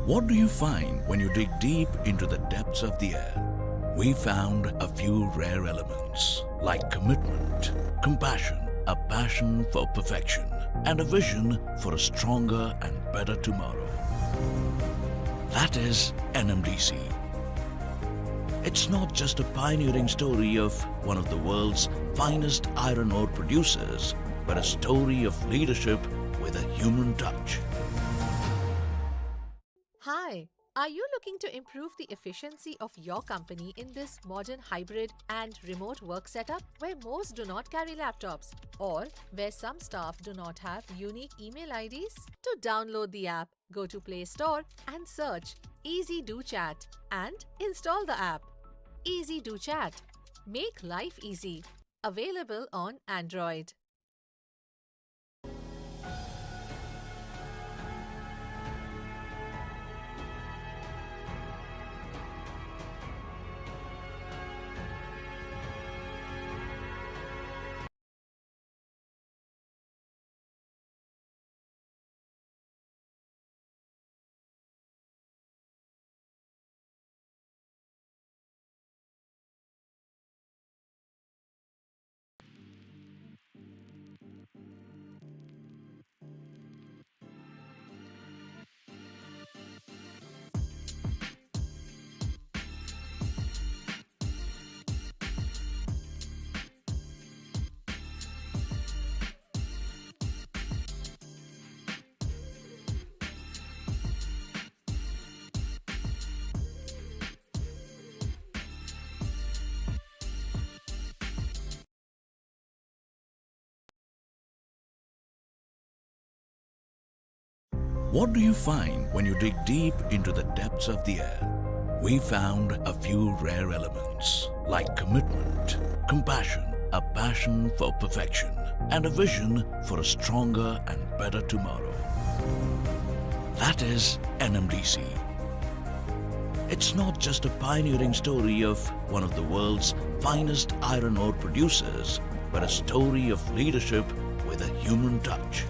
What do you find when you dig deep into the depths of the air? We found a few rare elements like commitment, compassion, a passion for perfection, and a vision for a stronger and better tomorrow. That is NMDC. It's not just a pioneering story of one of the world's finest iron ore producers, but a story of leadership with a human touch. Hi, are you looking to improve the efficiency of your company in this modern hybrid and remote work setup where most do not carry laptops or where some staff do not have unique email IDs? To download the app, go to Play Store and search Easy Do Chat and install the app. Easy Do Chat. Make life easy. Available on Android. What do you find when you dig deep into the depths of the air? We found a few rare elements like commitment, compassion, a passion for perfection, and a vision for a stronger and better tomorrow. That is NMDC. It's not just a pioneering story of one of the world's finest iron ore producers, but a story of leadership with a human touch.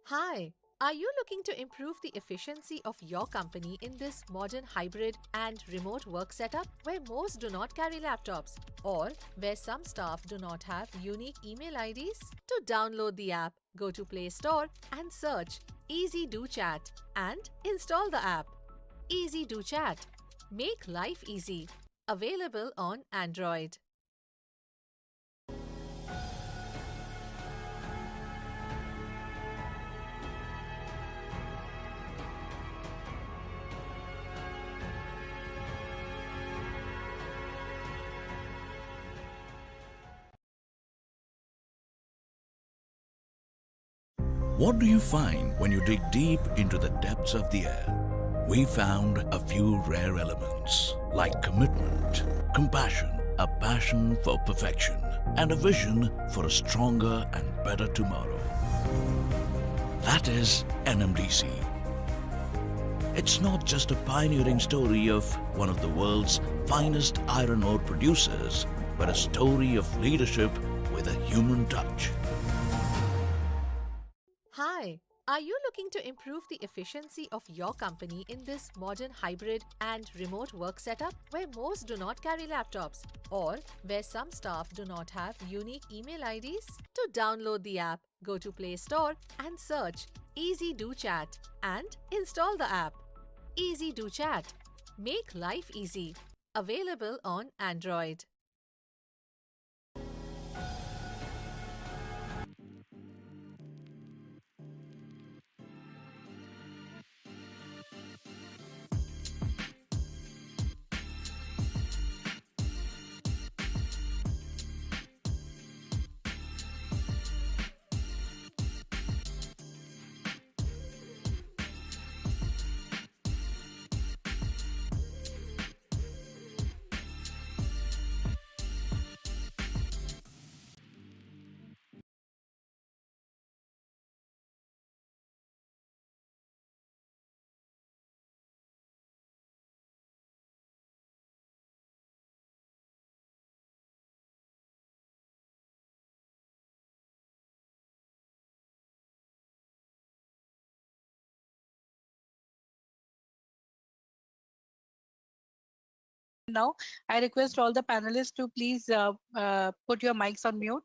Hi, are you looking to improve the efficiency of your company in this modern hybrid and remote work setup where most do not carry laptops or where some staff do not have unique email IDs? To download the app, go to Play Store and search Easy Do Chat and install the app. Easy Do Chat. Make life easy. Available on Android. What do you find when you dig deep into the depths of the air? We found a few rare elements like commitment, compassion, a passion for perfection, and a vision for a stronger and better tomorrow. That is NMDC. It's not just a pioneering story of one of the world's finest iron ore producers, but a story of leadership with a human touch. Hi, are you looking to improve the efficiency of your company in this modern hybrid and remote work setup where most do not carry laptops or where some staff do not have unique email IDs? To download the app, go to Play Store and search Easy Do Chat and install the app. Easy Do Chat. Make life easy. Available on Android. now. I request all the panelists to please put your mics on mute.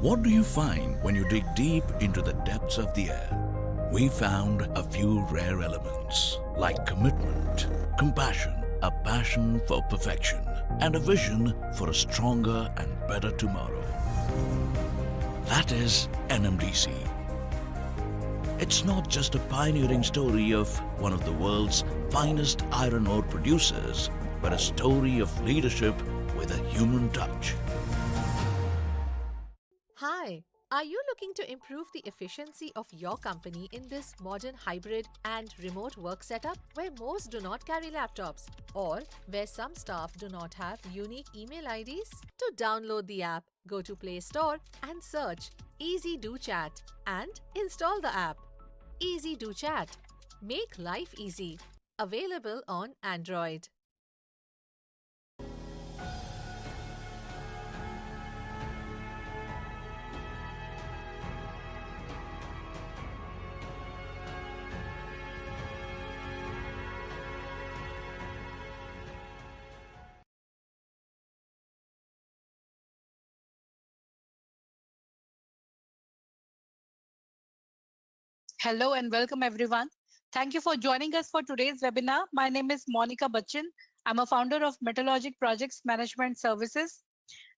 What do you find when you dig deep into the depths of the air? We found a few rare elements like commitment, compassion, a passion for perfection, and a vision for a stronger and better tomorrow. That is NMDC. It's not just a pioneering story of one of the world's finest iron ore producers, but a story of leadership with a human touch. Hi, are you looking to improve the efficiency of your company in this modern hybrid and remote work setup where most do not carry laptops or where some staff do not have unique email IDs? To download the app, go to Play Store and search Easy Do Chat and install the app. Easy Do Chat. Make life easy. Available on Android. Hello and welcome everyone. Thank you for joining us for today's webinar. My name is Monica Bachchan. I'm a founder of Metalogic Projects Management Services.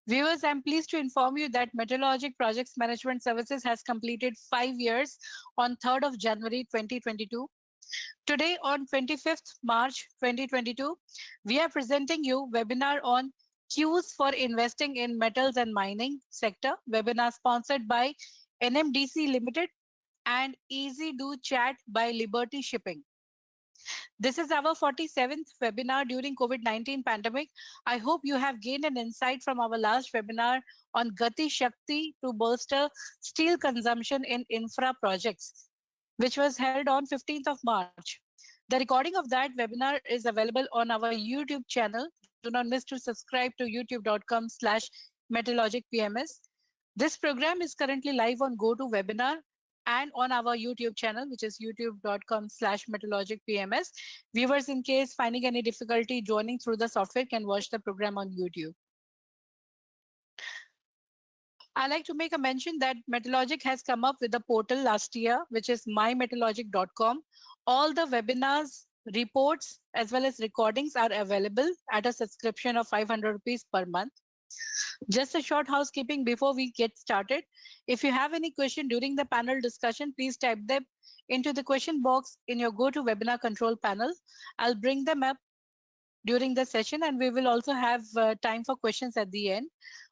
Viewers, I'm pleased to inform you that Metalogic Projects Management Services has completed 5 years on 3rd of January 2022. Today on 25th March 2022, we are presenting you webinar on cues for investing in metals and mining sector, webinar sponsored by NMDC Limited and Easy Do Chat by Liberty Shipping. This is our 47th webinar during COVID-19 pandemic. I hope you have gained an insight from our last webinar on Gati Shakti to bolster steel consumption in infra projects, which was held on 15th of March. The recording of that webinar is available on our YouTube channel. Do not miss to subscribe to youtube.com/MetalogicPMS. This program is currently live on GoToWebinar and on our YouTube channel, which is youtube.com/MetalogicPMS. Viewers, in case finding any difficulty joining through the software, can watch the program on YouTube. I like to make a mention that Metalogic has come up with a portal last year, which is mymetalogic.com. All the webinars, reports, as well as recordings are available at a subscription of 500 rupees per month. Just a short housekeeping before we get started. If you have any question during the panel discussion, please type them into the question box in your GoToWebinar control panel. I'll bring them up during the session and we will also have time for questions at the end.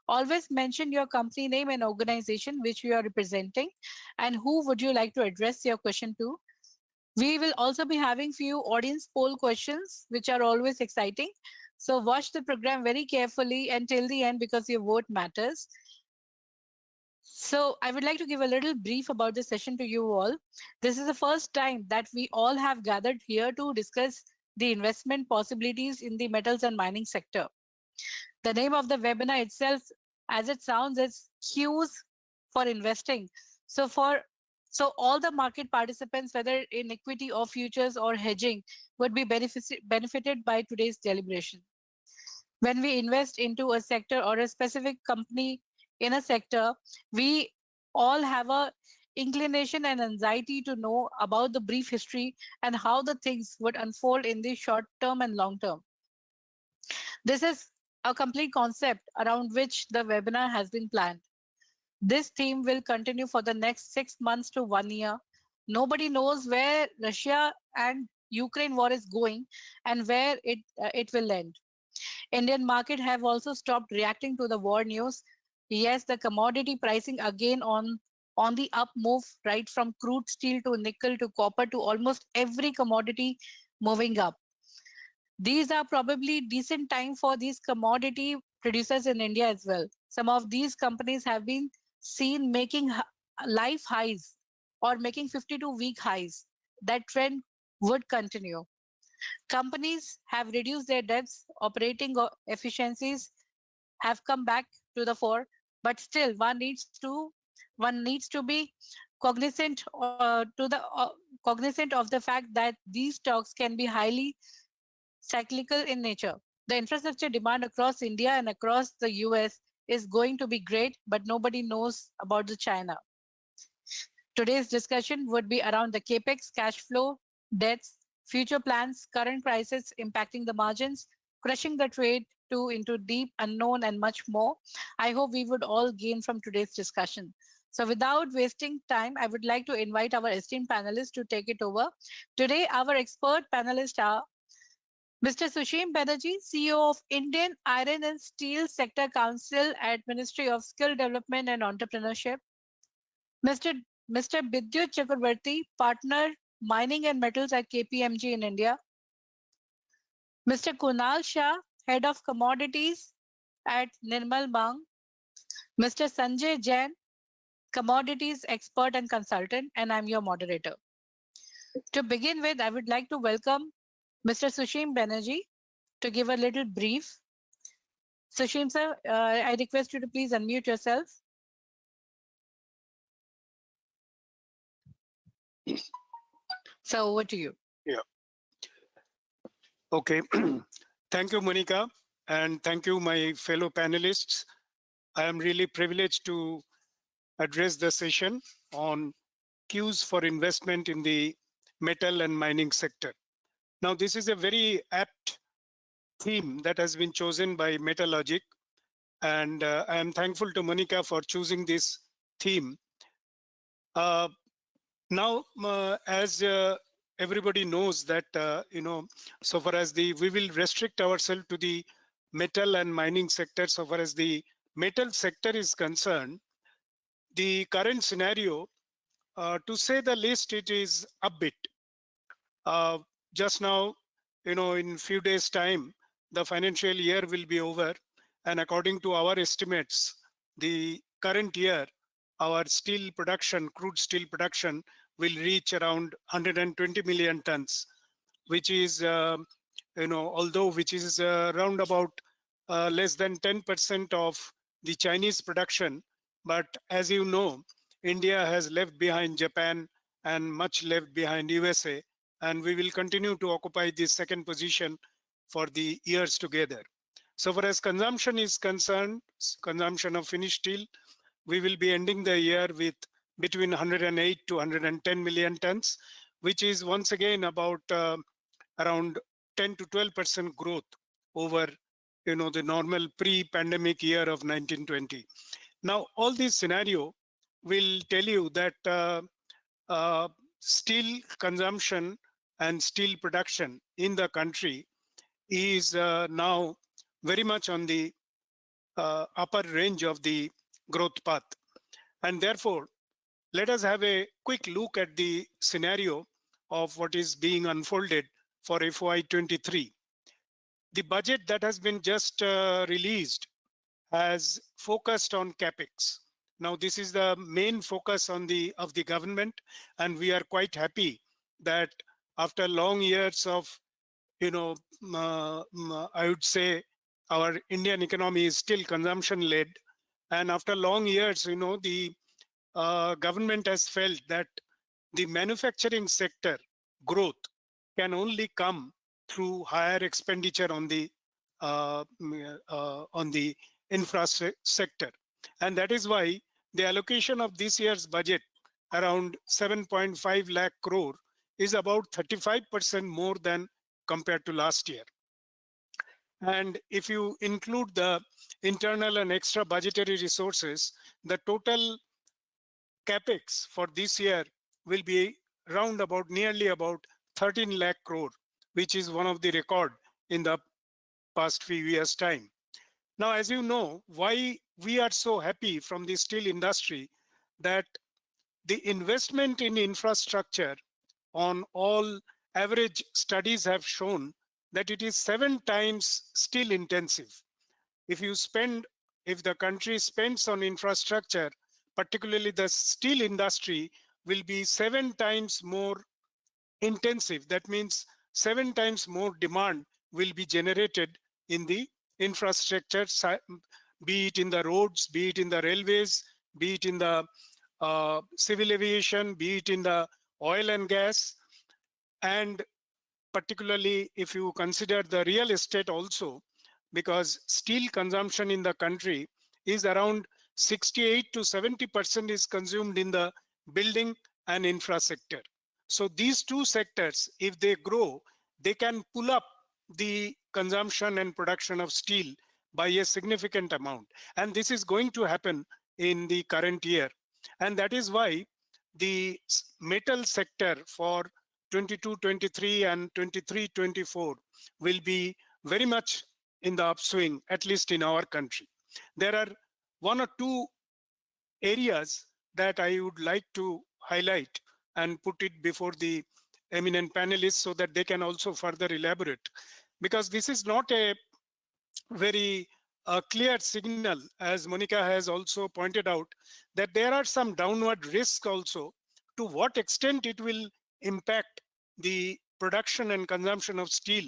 Always mention your company name and organization which you are representing and who would you like to address your question to. We will also be having few audience poll questions, which are always exciting. So watch the program very carefully until the end because your vote matters. So I would like to give a little brief about the session to you all. This is the first time that we all have gathered here to discuss the investment possibilities in the metals and mining sector. The name of the webinar itself, as it sounds, is cues for investing. So all the market participants, whether in equity or futures or hedging, would be benefited by today's deliberation. When we invest into a sector or a specific company in a sector, we all have a inclination and anxiety to know about the brief history and how the things would unfold in the short term and long term. This is a complete concept around which the webinar has been planned. This theme will continue for the next 6 months to 1 year. Nobody knows where Russia and Ukraine war is going and where it will end. Indian market have also stopped reacting to the war news. Yes, the commodity pricing again on the up move, right from crude steel to nickel to copper to almost every commodity moving up. These are probably decent time for these commodity producers in India as well. Some of these companies have been seen making life highs or making 52-week highs. That trend would continue. Companies have reduced their debts, operating efficiencies have come back to the fore, but still one needs to be cognizant of the fact that these stocks can be highly cyclical in nature. The infrastructure demand across India and across the US is going to be great, but nobody knows about the China. Today's discussion would be around the capex, cash flow, debts, future plans, current crisis impacting the margins, crushing the trade to into deep unknown and much more. I hope we would all gain from today's discussion. So without wasting time, I would like to invite our esteemed panelists to take it over. Today, our expert panelists are Mr. Sushim Banerjee, CEO of Indian Iron and Steel Sector Council at Ministry of Skill Development and Entrepreneurship. Mr. Mr. Bidyut Chakraborty, Partner Mining and Metals at KPMG in India. Mr. Kunal Shah, Head of Commodities at Nirmal. Mr. Sanjay Jain, Commodities Expert and Consultant, and I'm your moderator. To begin with, I would like to welcome Mr. Sushim Banerjee to give a little brief. Sushim sir, I request you to please unmute yourself. So over to you. Yeah. Okay. Thank you, Monica, and thank you, my fellow panelists. I am really privileged to address the session on cues for investment in the metal and mining sector. Now, this is a very apt theme that has been chosen by Metalogic, and I am thankful to Monica for choosing this theme. Now, as everybody knows that, so far as we will restrict ourselves to the metal and mining sector. So far as the metal sector is concerned, the current scenario, to say the least, it is upbeat. Just now, in few days' time, the financial year will be over. And according to our estimates, the current year, our steel production, crude steel production, will reach around 120 million tons, which is, although which is around about less than 10% of the Chinese production. But as you know, India has left behind Japan and much left behind USA, and we will continue to occupy this second position for the years together. So far as consumption is concerned, consumption of finished steel, we will be ending the year with between 108 to 110 million tons, which is once again about around 10 to 12% growth over the normal pre-pandemic year of 1920. Now, all this scenario will tell you that steel consumption and steel production in the country is now very much on the upper range of the growth path. And therefore, let us have a quick look at the scenario of what is being unfolded for FY23. The budget that has been just released has focused on capex. Now, this is the main focus of the government, and we are quite happy that after long years of, I would say our Indian economy is still consumption-led, and after long years, the government has felt that the manufacturing sector growth can only come through higher expenditure on the infrastructure sector. And that is why the allocation of this year's budget, around 7.5 lakh crore, is about 35% more than compared to last year. And if you include the internal and extra budgetary resources, the total capex for this year will be nearly about 13 lakh crore, which is one of the record in the past few years' time. Now, as you know, why we are so happy from the steel industry, that the investment in infrastructure on all average studies have shown that it is 7 times steel intensive. If the country spends on infrastructure, particularly the steel industry, will be 7 times more intensive. That means 7 times more demand will be generated in the infrastructure, be it in the roads, be it in the railways, be it in the civil aviation, be it in the oil and gas, and particularly if you consider the real estate also, because steel consumption in the country is around 68 to 70% is consumed in the building and infra sector. So these two sectors, if they grow, they can pull up the consumption and production of steel by a significant amount. And this is going to happen in the current year. And that is why the metal sector for 22-23 and 23-24 will be very much in the upswing, at least in our country. There are one or two areas that I would like to highlight and put it before the eminent panelists so that they can also further elaborate, because this is not a very clear signal, as Monica has also pointed out, that there are some downward risks also. To what extent it will impact the production and consumption of steel,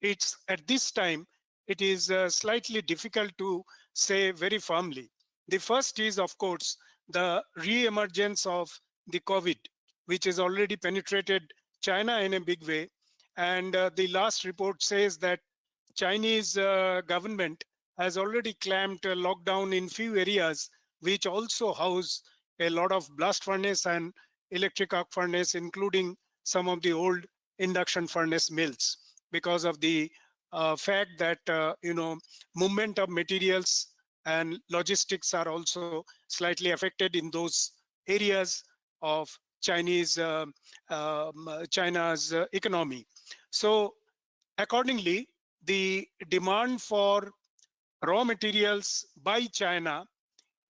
it's at this time it is slightly difficult to say very firmly. The first is, of course, the re-emergence of the COVID, which has already penetrated China in a big way. And the last report says that Chinese government has already clamped a lockdown in few areas, which also house a lot of blast furnace and electric arc furnace, including some of the old induction furnace mills, because of the fact that movement of materials and logistics are also slightly affected in those areas of China's economy. So accordingly, the demand for raw materials by China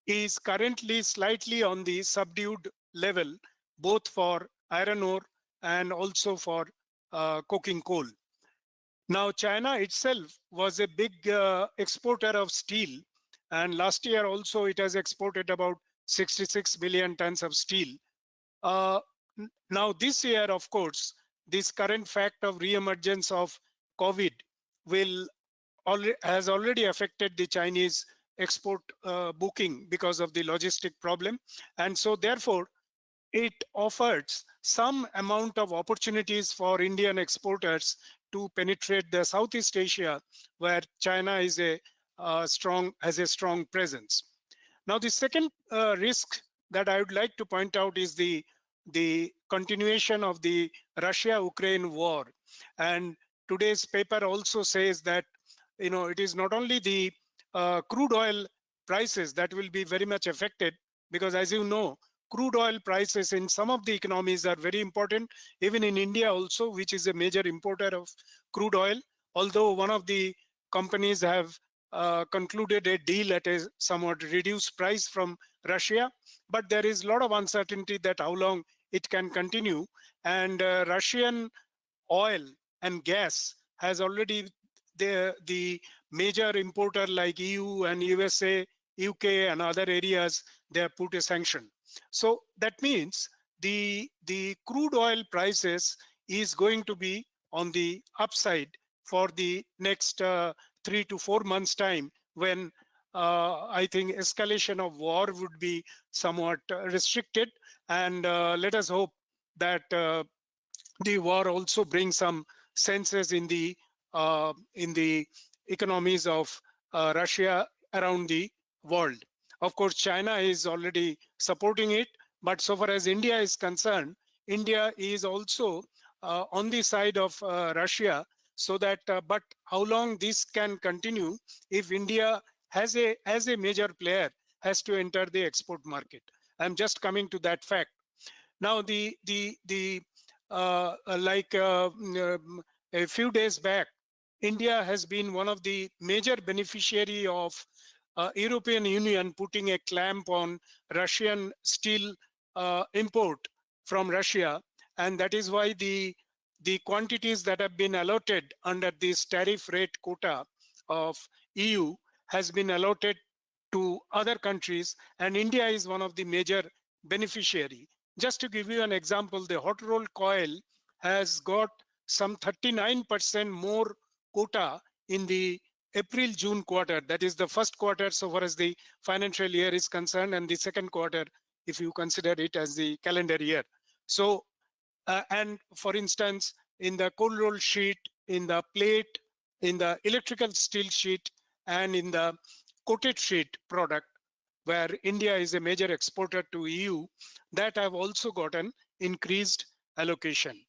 is currently slightly on the subdued level, both for iron ore and also for coking coal. Now, China itself was a big exporter of steel, and last year also it has exported about 66 billion tons of steel. Now this year, of course, this current fact of re-emergence of COVID has already affected the Chinese export booking because of the logistic problem. And so therefore, it offers some amount of opportunities for Indian exporters to penetrate the Southeast Asia, where China is has a strong presence. Now, the second risk that I would like to point out is the continuation of the Russia-Ukraine war. And today's paper also says that it is not only the crude oil prices that will be very much affected, because as you know, crude oil prices in some of the economies are very important, even in India also, which is a major importer of crude oil, although one of the companies have concluded a deal at a somewhat reduced price from Russia, but there is a lot of uncertainty that how long it can continue. And Russian oil and gas has already the major importer like EU and USA, UK and other areas, they have put a sanction. So that means the crude oil prices is going to be on the upside for the next 3 to 4 months time, when I think escalation of war would be somewhat restricted. And let us hope that the war also brings some senses in the economies of Russia around the world. Of course, China is already supporting it, but so far as India is concerned, India is also on the side of Russia, so that but how long this can continue if India as a major player has to enter the export market. I'm just coming to that fact. Now, a few days back, India has been one of the major beneficiary of European Union putting a clamp on Russian steel import from Russia, and that is why the the quantities that have been allotted under this tariff rate quota of EU has been allotted to other countries, and India is one of the major beneficiary. Just to give you an example, the hot rolled coil has got some 39% more quota in the April-June quarter. That is the first quarter so far as the financial year is concerned, and the second quarter if you consider it as the calendar year. So, and for instance, in the cold roll sheet, in the plate, in the electrical steel sheet, and in the coated sheet product, where India is a major exporter to EU, that have also gotten increased allocation.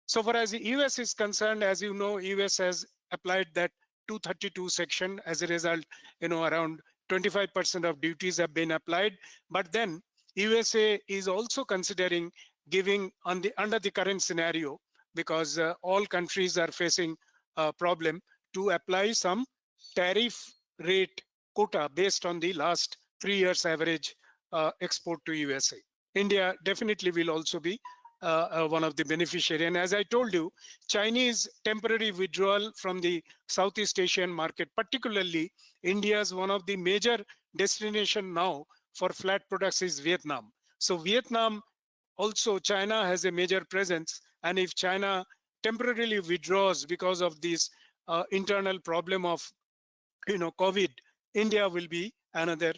So far as the US is concerned, as you know, US has applied that 232 section. As a result, around 25% of duties have been applied. But then USA is also considering giving under the current scenario, because all countries are facing a problem, to apply some tariff rate quota based on the last 3 years average export to USA. India definitely will also be one of the beneficiary. And as I told you, Chinese temporary withdrawal from the Southeast Asian market, particularly India's one of the major destination now for flat products is Vietnam. So Vietnam, also China has a major presence, and if China temporarily withdraws because of this internal problem of COVID, India will be another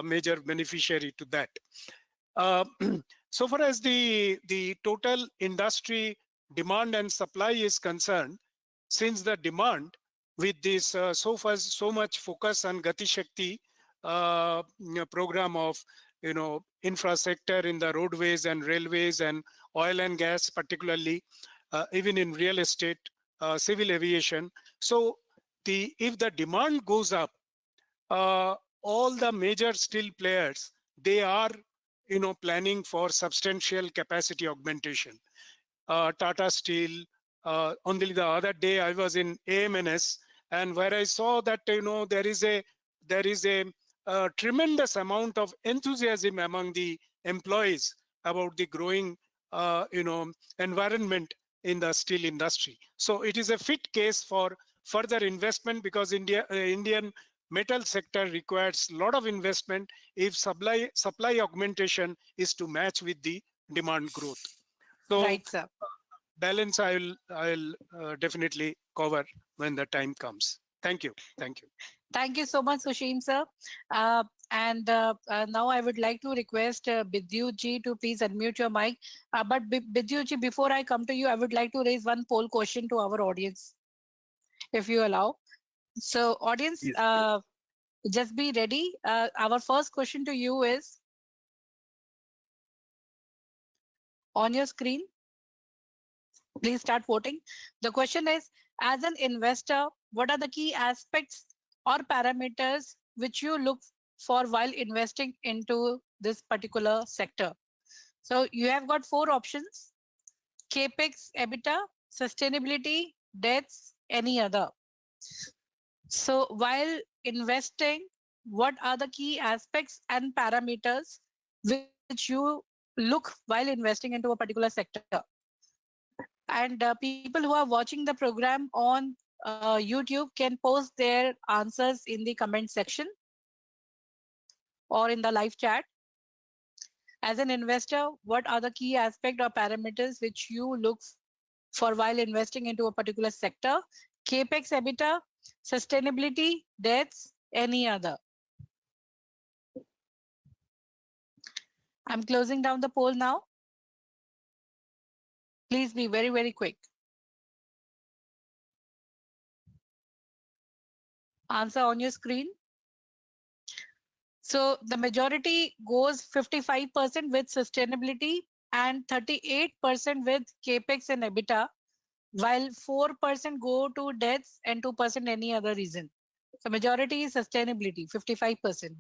major beneficiary to that. So far as the total industry demand and supply is concerned, since the demand with this so much focus on Gati Shakti program of infra sector in the roadways and railways and oil and gas, particularly even in real estate, civil aviation. So if the demand goes up, all the major steel players, they are planning for substantial capacity augmentation. Tata Steel, only the other day I was in AMNS, and where I saw that there is a tremendous amount of enthusiasm among the employees about the growing environment in the steel industry. So it is a fit case for further investment, because Indian metal sector requires a lot of investment if supply augmentation is to match with the demand growth. So right, sir. Balance I'll definitely cover when the time comes. Thank you. Thank you. Thank you so much, Sushim, sir. Now I would like to request Bidyut ji to please unmute your mic. But Bidyut ji, before I come to you, I would like to raise one poll question to our audience, if you allow. So audience, Yes. Just be ready. Our first question to you is on your screen. Please start voting. The question is, as an investor, what are the key aspects or parameters which you look for while investing into this particular sector? So you have got 4 options: CAPEX, EBITDA, sustainability, debts, any other. So while investing, what are the key aspects and parameters which you look while investing into a particular sector? And people who are watching the program on YouTube can post their answers in the comment section or in the live chat. As an investor, what are the key aspects or parameters which you look for while investing into a particular sector? CAPEX, EBITDA, sustainability, debts, any other. I'm closing down the poll now. Please be very, very quick. Answer on your screen. So the majority goes 55% with sustainability and 38% with CAPEX and EBITDA, while 4% go to debts and 2% any other reason. So majority is sustainability, 55%.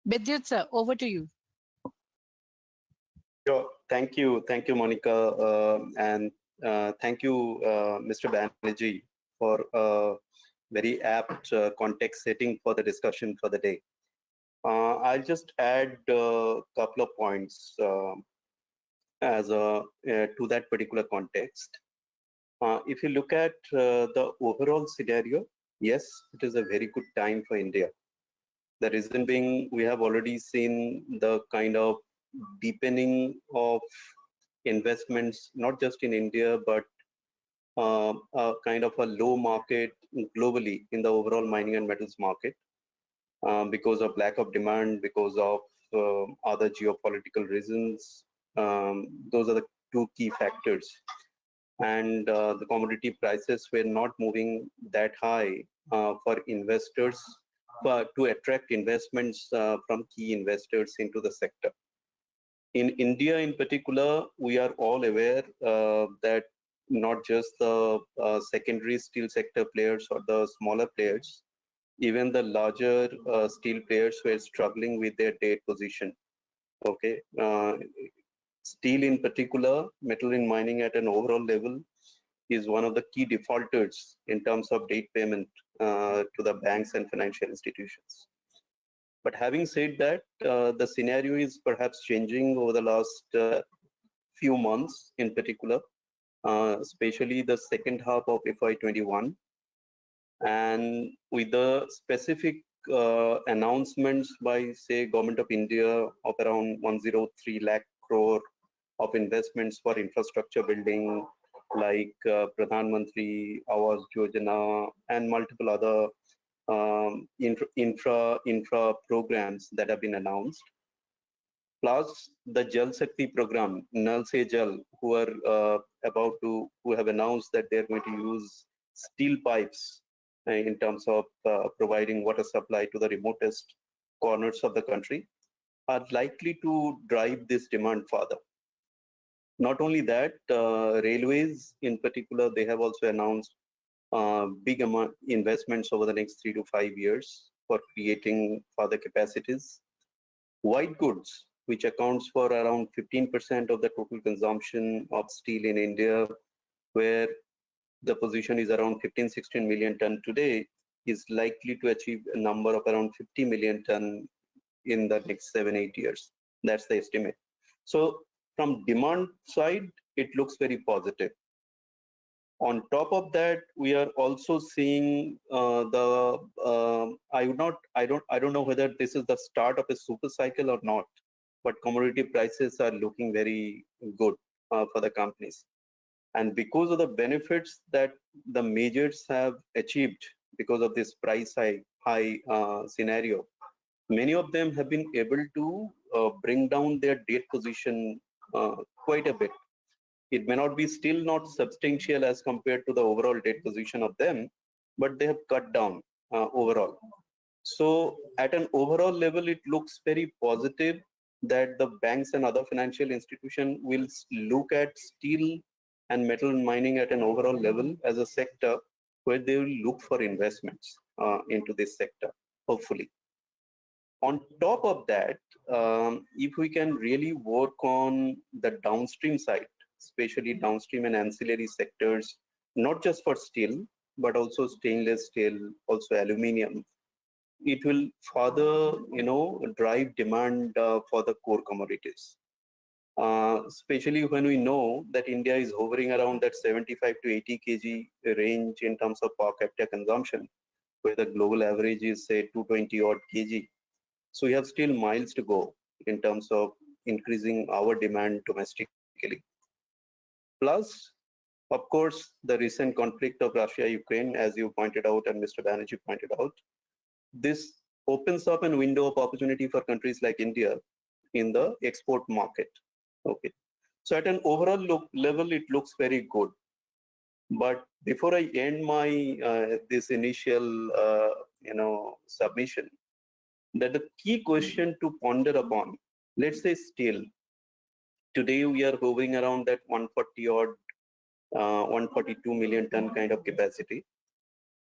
Bidyut sir, over to you. Sure. Thank you, Monica, and thank you, Mr. Banerjee, for very apt context setting for the discussion for the day. I'll just add a couple of points. as to that particular context. If you look at the overall scenario, yes, it is a very good time for India. The reason being, we have already seen the kind of deepening of investments, not just in India, but a kind of a low market globally in the overall mining and metals market because of lack of demand, because of other geopolitical reasons. Those are the two key factors. And the commodity prices were not moving that high for investors to attract investments from key investors into the sector. In India in particular, we are all aware that not just the secondary steel sector players or the smaller players, even the larger steel players were struggling with their debt position. Okay, steel in particular, metal in mining at an overall level is one of the key defaulters in terms of debt payment to the banks and financial institutions. But having said that, the scenario is perhaps changing over the last few months in particular, especially the second half of FY21. And with the specific announcements by, say, Government of India of around 103 lakh crore of investments for infrastructure building, like Pradhan Mantri Awas Yojana and multiple other infra programs that have been announced, plus the Jal Shakti program, Nal Se Jal, who have announced that they're going to use steel pipes in terms of providing water supply to the remotest corners of the country, are likely to drive this demand further. Not only that, railways in particular, they have also announced big amount investments over the next 3 to 5 years for creating further capacities. White goods, which accounts for around 15% of the total consumption of steel in India, where the position is around 15-16 million ton today, is likely to achieve a number of around 50 million ton in the next 7-8 years. That's the estimate. So from demand side, it looks very positive. On top of that, we are also seeing I don't know whether this is the start of a super cycle or not, but commodity prices are looking very good for the companies. And because of the benefits that the majors have achieved because of this price high scenario, many of them have been able to bring down their debt position quite a bit. It may not be still not substantial as compared to the overall debt position of them, but they have cut down overall. So at an overall level, it looks very positive that the banks and other financial institutions will look at steel and metal mining at an overall level as a sector where they will look for investments into this sector, hopefully. On top of that, if we can really work on the downstream side, especially downstream and ancillary sectors, not just for steel, but also stainless steel, also aluminium, it will further, drive demand for the core commodities. Especially when we know that India is hovering around that 75 to 80 kg range in terms of per capita consumption, where the global average is say 220 odd kg. So we have still miles to go in terms of increasing our demand domestically. Plus, of course, the recent conflict of Russia-Ukraine, as you pointed out and Mr. Banerjee pointed out, this opens up a window of opportunity for countries like India in the export market. Okay, so at an overall level, it looks very good. But before I end my this initial submission, that the key question to ponder upon, let's say steel. Today we are hovering around that 140 odd, 142 million ton kind of capacity.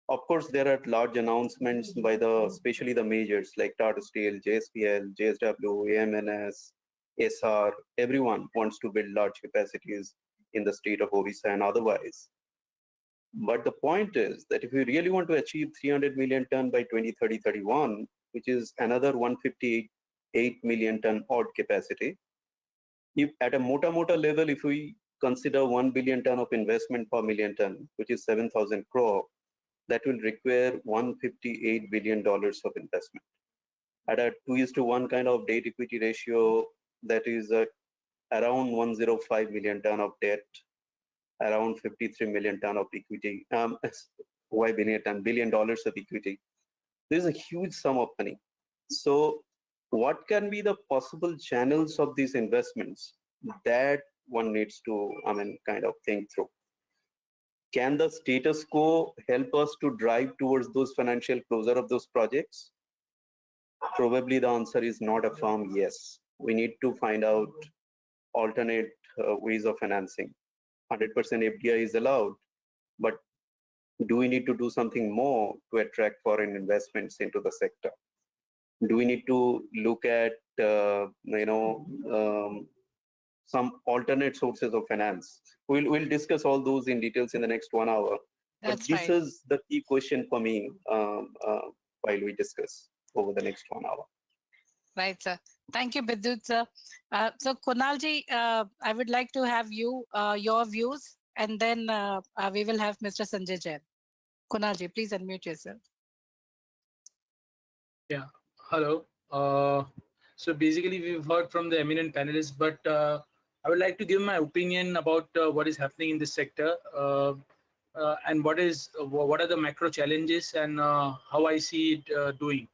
Of course, there are large announcements by especially the majors like Tata Steel, JSPL, JSW, AMNS, SR. Everyone wants to build large capacities in the state of Odisha and otherwise. But the point is that if we really want to achieve 300 million ton by 2030-31, which is another 158 million ton odd capacity, If at a mota level, if we consider 1 billion ton of investment per million ton, which is 7,000 crore, that will require $158 billion of investment. At a 2:1 kind of debt equity ratio, that is around 105 million ton of debt, around 53 million ton of equity. Why billion dollars of equity? This is a huge sum of money. So what can be the possible channels of these investments that one needs to, kind of think through? Can the status quo help us to drive towards those financial closure of those projects? Probably the answer is not a firm yes. We need to find out alternate ways of financing. 100% FDI is allowed, but do we need to do something more to attract foreign investments into the sector? Do we need to look at some alternate sources of finance? We'll discuss all those in details in the next 1 hour. That's But this right. is the key question for me while we discuss over the next 1 hour. Right, sir. Thank you, Bidyut, sir. So, Kunalji, I would like to have you, your views, and then we will have Mr. Sanjay Jain. Kunalji, please unmute yourself. Yeah, hello. So basically, we've heard from the eminent panelists, but I would like to give my opinion about what is happening in this sector and what are the macro challenges and how I see it doing.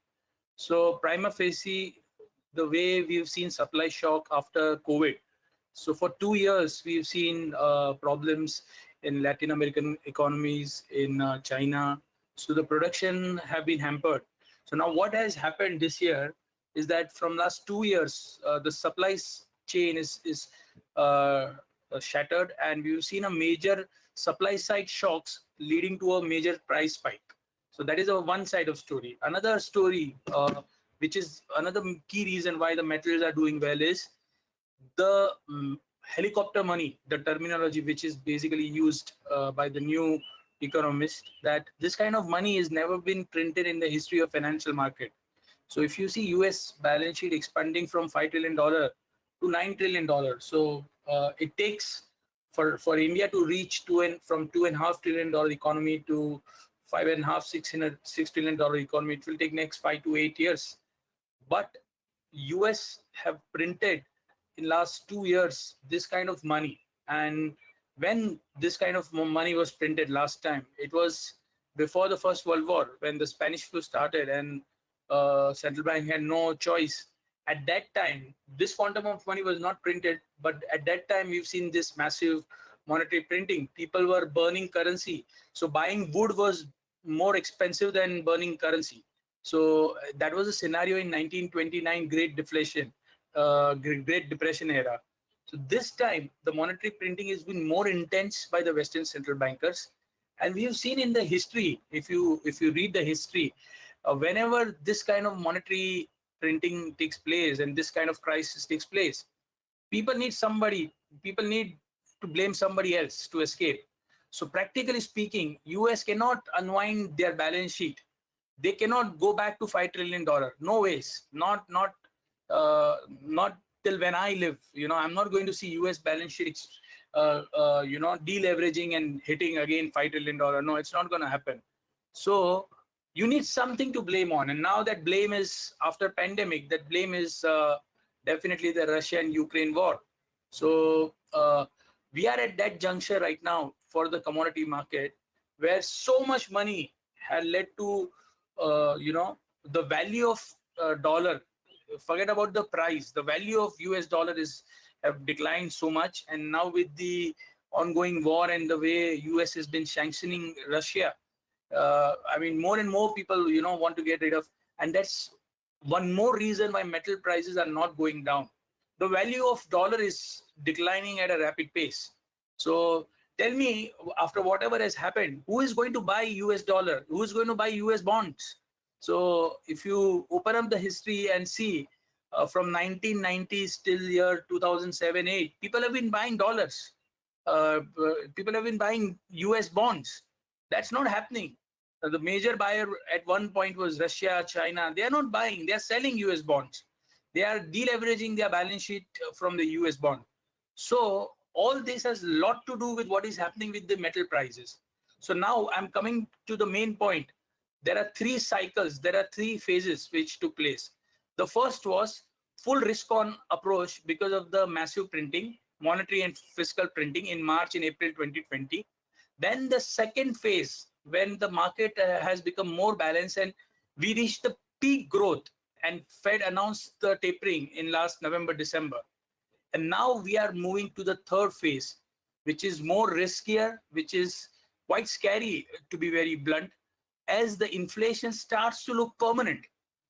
So prima facie, the way we've seen supply shock after COVID. So for 2 years, we've seen problems in Latin American economies, in China. So the production have been hampered. So now what has happened this year is that from last 2 years, the supply chain is shattered, and we've seen a major supply side shocks leading to a major price spike. So that is a one side of story. Another story, which is another key reason why the metals are doing well, is the helicopter money, the terminology which is basically used by the new economist, that this kind of money has never been printed in the history of financial market. So if you see US balance sheet expanding from $5 trillion to $9 trillion, so it takes for India to reach from $2.5 trillion economy to $5.5-6 trillion economy, it will take next 5 to 8 years. But US have printed in last 2 years this kind of money, and when this kind of money was printed last time, it was before the First World War, when the Spanish flu started and central bank had no choice. At that time, this quantum of money was not printed, but at that time we've seen this massive monetary printing. People were burning currency. So buying wood was more expensive than burning currency. So that was a scenario in 1929 Great Deflation, Great Depression era. So this time, the monetary printing has been more intense by the Western central bankers. And we have seen in the history, if you read the history, whenever this kind of monetary printing takes place and this kind of crisis takes place, people need to blame somebody else to escape. So practically speaking, US cannot unwind their balance sheet. They cannot go back to $5 trillion. No ways. Not till when I live. I'm not going to see US balance sheets, deleveraging and hitting again $5 trillion. No, it's not going to happen. So you need something to blame on. And now that blame is, after pandemic, that blame is definitely the Russia and Ukraine war. So we are at that juncture right now for the commodity market, where so much money had led to, the value of dollar. Forget about the price. The value of US dollar have declined so much. And now with the ongoing war and the way US has been sanctioning Russia, more and more people, want to get rid of. And that's one more reason why metal prices are not going down. The value of dollar is declining at a rapid pace. So tell me, after whatever has happened, who is going to buy US dollar? Who is going to buy US bonds? So if you open up the history and see from 1990s till year 2007-8, people have been buying dollars. People have been buying US bonds. That's not happening. The major buyer at one point was Russia, China. They are not buying. They are selling US bonds. They are deleveraging their balance sheet from the US bond. So all this has a lot to do with what is happening with the metal prices. So now I'm coming to the main point. There are three cycles, there are three phases which took place. The first was full risk on approach because of the massive printing, monetary and fiscal printing in March and April 2020. Then the second phase, when the market has become more balanced and we reached the peak growth and Fed announced the tapering in last November, December. And now we are moving to the third phase, which is more riskier, which is quite scary, to be very blunt, as the inflation starts to look permanent.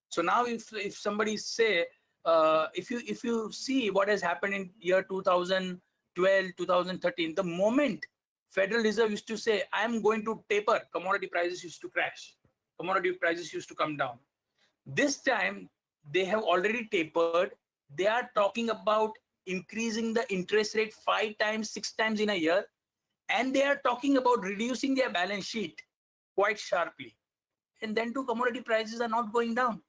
So now if somebody say, if you see what has happened in year 2012, 2013, the moment Federal Reserve used to say, I'm going to taper, commodity prices used to crash. Commodity prices used to come down. This time, they have already tapered. They are talking about increasing the interest rate 5 times, 6 times in a year. And they are talking about reducing their balance sheet quite sharply. And then too, commodity prices are not going down.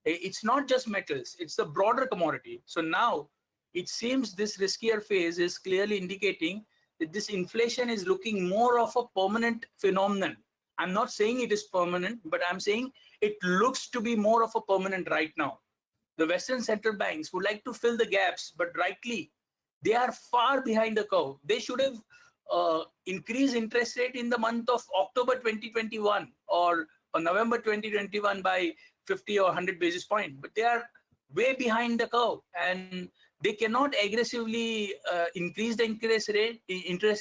It's not just metals, it's the broader commodity. So now it seems this riskier phase is clearly indicating that this inflation is looking more of a permanent phenomenon. I'm not saying it is permanent, but I'm saying it looks to be more of a permanent right now. The Western central banks would like to fill the gaps, but rightly, they are far behind the curve. They should have increased interest rate in the month of October 2021 or November 2021 by 50 or 100 basis points, but they are way behind the curve and they cannot aggressively increase the interest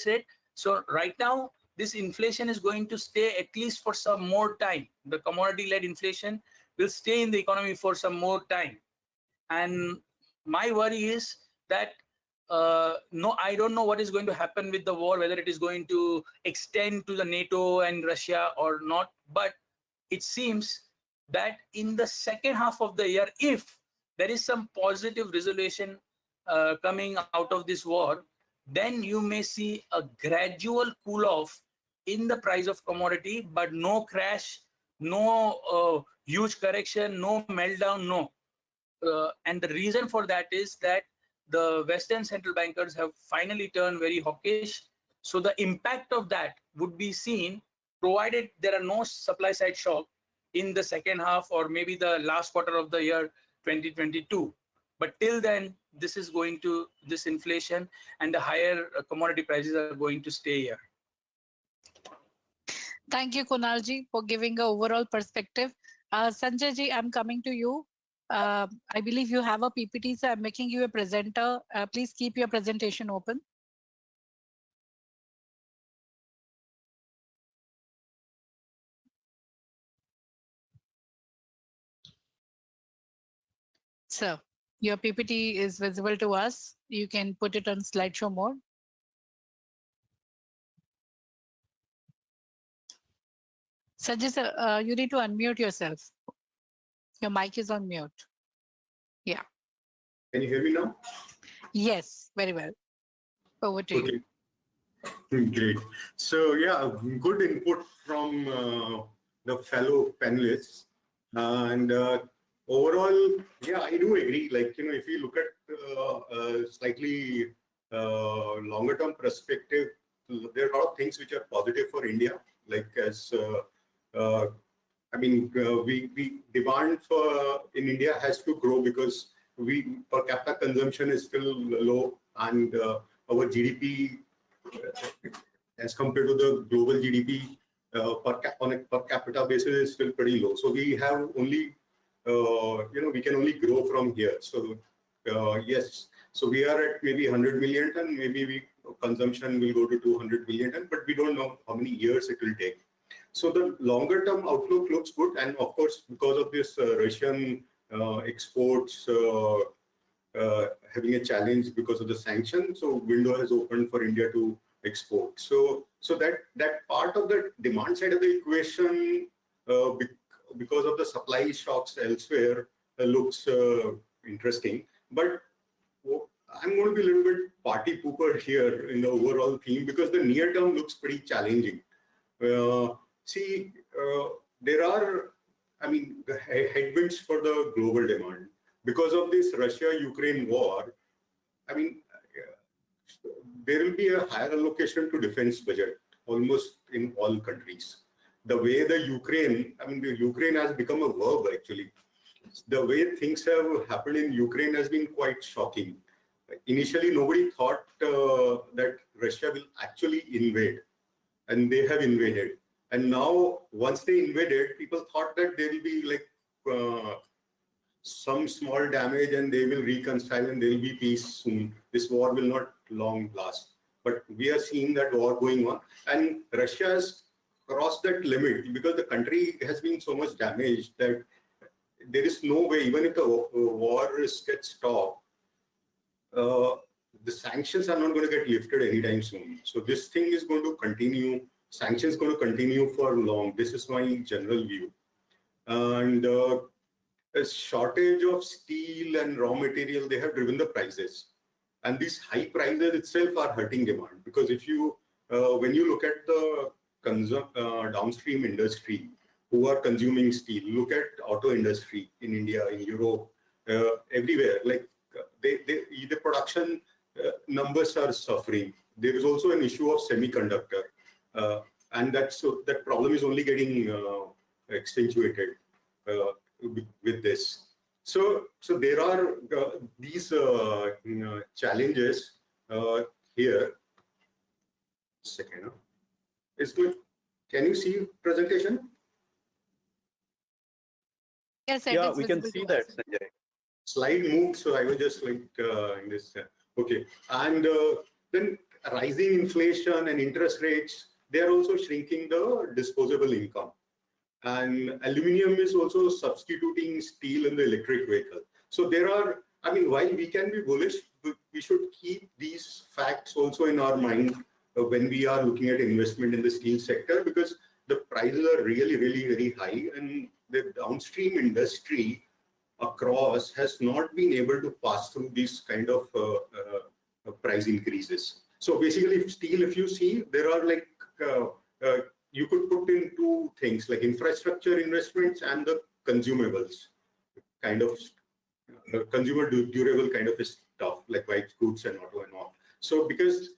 rate. So right now, this inflation is going to stay at least for some more time. The commodity-led inflation will stay in the economy for some more time. And my worry is that no, I don't know what is going to happen with the war, whether it is going to extend to the NATO and Russia or not. But it seems that in the second half of the year, if there is some positive resolution coming out of this war, then you may see a gradual cool off in the price of commodity, but no crash, no huge correction, no meltdown, no. And the reason for that is that the Western central bankers have finally turned very hawkish. So the impact of that would be seen provided there are no supply side shock in the second half or maybe the last quarter of the year 2022. But till then, this inflation and the higher commodity prices are going to stay here. Thank you, Kunalji, for giving an overall perspective. Sanjay ji, I'm coming to you. I believe you have a PPT, so I'm making you a presenter. Please keep your presentation open. So your PPT is visible to us. You can put it on slideshow mode. Sanjay sir, you need to unmute yourself. Your mic is on mute. Yeah. Can you hear me now? Yes, very well. Over to you. Great. So yeah, good input from the fellow panelists. And overall, yeah, I do agree. Like, if you look at a slightly longer term perspective, there are a lot of things which are positive for India. Like as we demand for in India has to grow because per capita consumption is still low, and our GDP as compared to the global GDP on a per capita basis is still pretty low. So we have only we can only grow from here. So yes, so we are at maybe 100 million ton, maybe consumption will go to 200 million ton, but we don't know how many years it will take. So the longer term outlook looks good, and of course because of this Russian exports having a challenge because of the sanctions, so window has opened for India to export. So that part of the demand side of the equation, because of the supply shocks elsewhere, looks interesting. But I'm going to be a little bit party pooper here in the overall theme because the near term looks pretty challenging. There are, headwinds for the global demand. because of this Russia-Ukraine war, I mean, there will be a higher allocation to defense budget almost in all countries. The way the Ukraine has become a verb actually. The way things have happened in Ukraine has been quite shocking. Initially, nobody thought that Russia will actually invade, and they have invaded. And now, once they invaded, people thought that there will be like some small damage and they will reconcile and there will be peace soon. This war will not long last. But we are seeing that war going on, and Russia has crossed that limit because the country has been so much damaged that there is no way, even if the war gets stopped, the sanctions are not going to get lifted anytime soon. So this thing is going to continue. Sanctions going to continue for long. This is my general view. And a shortage of steel and raw material, they have driven the prices. And these high prices itself are hurting demand, because if you, when you look at the downstream industry who are consuming steel, look at auto industry in India, in Europe, everywhere, like the production numbers are suffering. There is also an issue of semiconductor, and that problem is only getting accentuated with this. So there are these challenges here. Second, it's good. Can you see presentation? Yes, Yeah, we can see that, Sanjay. Slide moved, so I was just like in this. Okay, and then rising inflation and interest rates, they are also shrinking the disposable income. And aluminum is also substituting steel in the electric vehicle. So there are, I mean, while we can be bullish, we should keep these facts also in our mind when we are looking at investment in the steel sector, because the prices are really, really very high, and the downstream industry across has not been able to pass through these kind of price increases. So basically, steel, if you see, there are like, you could put in two things like infrastructure investments and the consumables, kind of consumer durable kind of stuff like white goods and auto and all. So because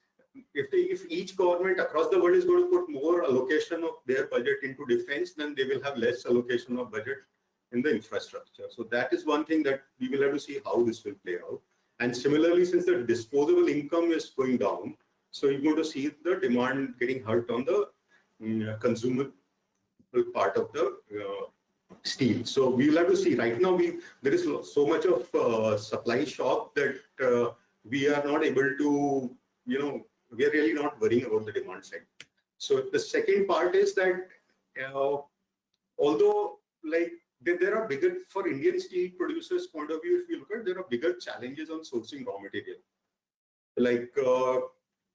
if each government across the world is going to put more allocation of their budget into defense, then they will have less allocation of budget in the infrastructure. So that is one thing that we will have to see how this will play out. And similarly, since the disposable income is going down, so you're going to see the demand getting hurt on the consumer part of the steel. So we will have to see. Right now, there is so much of supply shock that we are not able to, we are really not worrying about the demand side. So the second part is that although like there are bigger, for Indian steel producers point of view, if you look at, there are bigger challenges on sourcing raw material. Like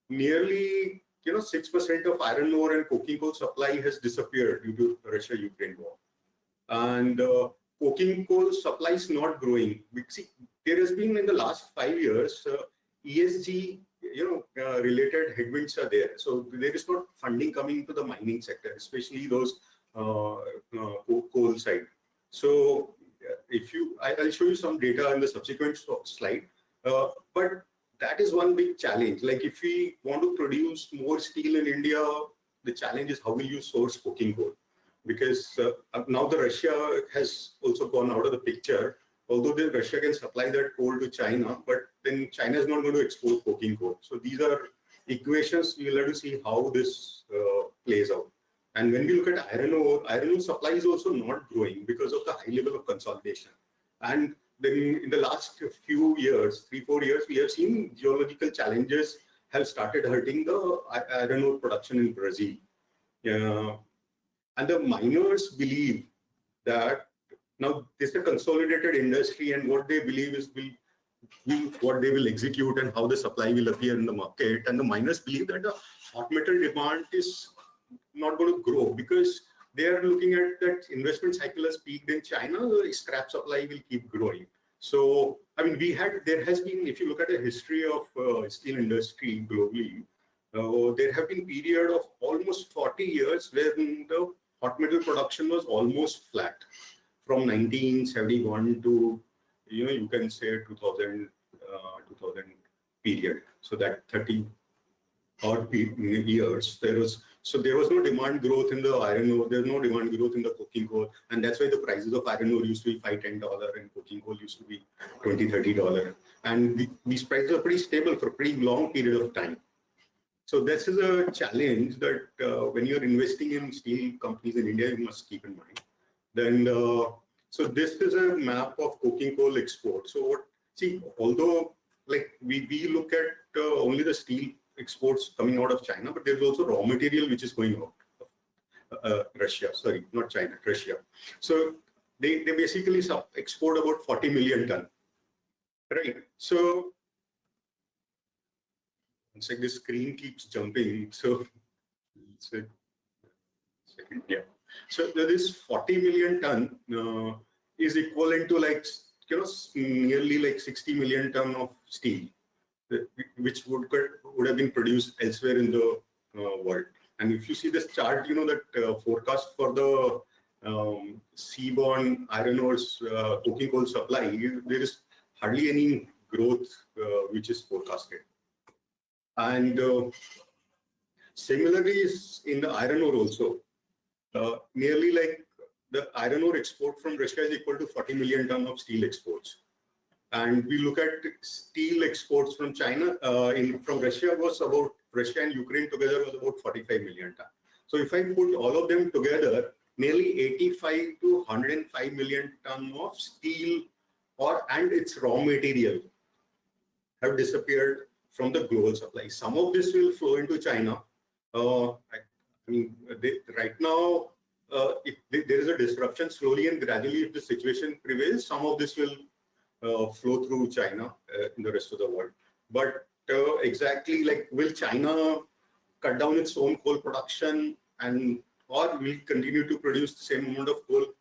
nearly 6% of iron ore and coking coal supply has disappeared due to Russia-Ukraine war. And coking coal supply is not growing. See, there has been in the last 5 years, ESG related headwinds are there. So there is not funding coming to the mining sector, especially those coal side. So I'll show you some data in the subsequent slide. But that is one big challenge. Like if we want to produce more steel in India, the challenge is how will you source coking coal? Because now the Russia has also gone out of the picture. Although Russia can supply that coal to China, but then China is not going to export coking coal. So these are equations. We will have to see how this plays out. And when we look at iron ore supply is also not growing because of the high level of consolidation. And then in the last few years, 3-4 years, we have seen geological challenges have started hurting the iron ore production in Brazil. And the miners believe that now this is a consolidated industry, and what they believe is what they will execute and how the supply will appear in the market. And the miners believe that the hot metal demand is not going to grow because they are looking at that investment cycle has peaked in China, the scrap supply will keep growing. So, I mean, there has been, if you look at the history of steel industry globally, there have been period of almost 40 years when the hot metal production was almost flat from 1971 to you can say 2000 period. So that 30 odd years, there was no demand growth in the iron ore. There's no demand growth in the coking coal, and that's why the prices of iron ore used to be $5-10, and coking coal used to be $20-30. And these prices are pretty stable for a pretty long period of time. So this is a challenge that when you're investing in steel companies in India, you must keep in mind. Then, so this is a map of coking coal exports. So although like we look at only the steel exports coming out of China, but there's also raw material which is going out of Russia. Sorry, not China, Russia. So they basically export about 40 million ton, right? So it's like the screen keeps jumping. So second, yeah. So this 40 million ton is equivalent to like nearly like 60 million ton of steel, which would have been produced elsewhere in the world. And if you see this chart, that forecast for the seaborne iron ore's coking coal supply, there is hardly any growth which is forecasted. And similarly, in the iron ore also, nearly like the iron ore export from Russia is equal to 40 million ton of steel exports. And we look at steel exports from China, from Russia Russia and Ukraine together was about 45 million ton. So if I put all of them together, nearly 85 to 105 million ton of steel and its raw material have disappeared from the global supply. Some of this will flow into China. Right now, if there is a disruption slowly and gradually, if the situation prevails, some of this will flow through China in the rest of the world. But exactly like, will China cut down its own coal production or will continue to produce the same amount of coal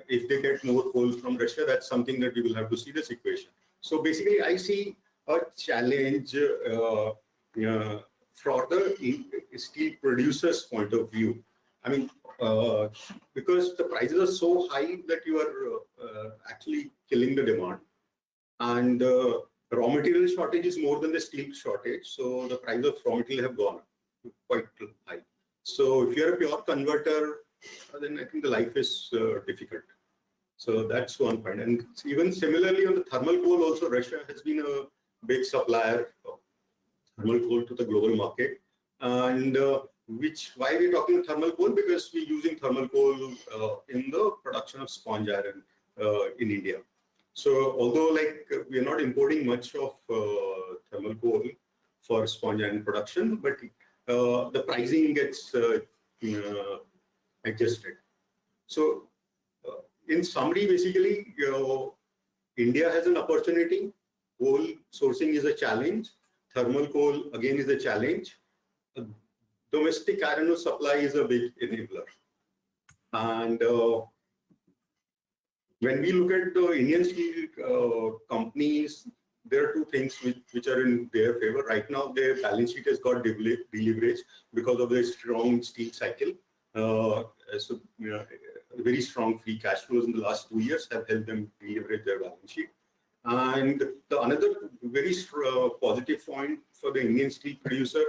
if they get more coal from Russia? That's something that we will have to see this equation. So basically, I see a challenge for the steel producers' point of view. I mean, because the prices are so high that you are actually killing the demand. And raw material shortage is more than the steel shortage. So the price of raw material have gone up quite high. So if you're a pure converter, then I think the life is difficult. So that's one point. And even similarly on the thermal coal also, Russia has been a big supplier of thermal coal to the global market. And why we're talking thermal coal? Because we're using thermal coal in the production of sponge iron in India. So although like we are not importing much of thermal coal for sponge iron production, but the pricing gets adjusted. So in summary, basically, India has an opportunity. Coal sourcing is a challenge. Thermal coal again is a challenge. Domestic iron ore supply is a big enabler. And when we look at the Indian steel companies, there are two things which are in their favor. Right now, their balance sheet has got deleveraged because of the strong steel cycle. Very strong free cash flows in the last 2 years have helped them deleverage their balance sheet. And another very positive point for the Indian steel producer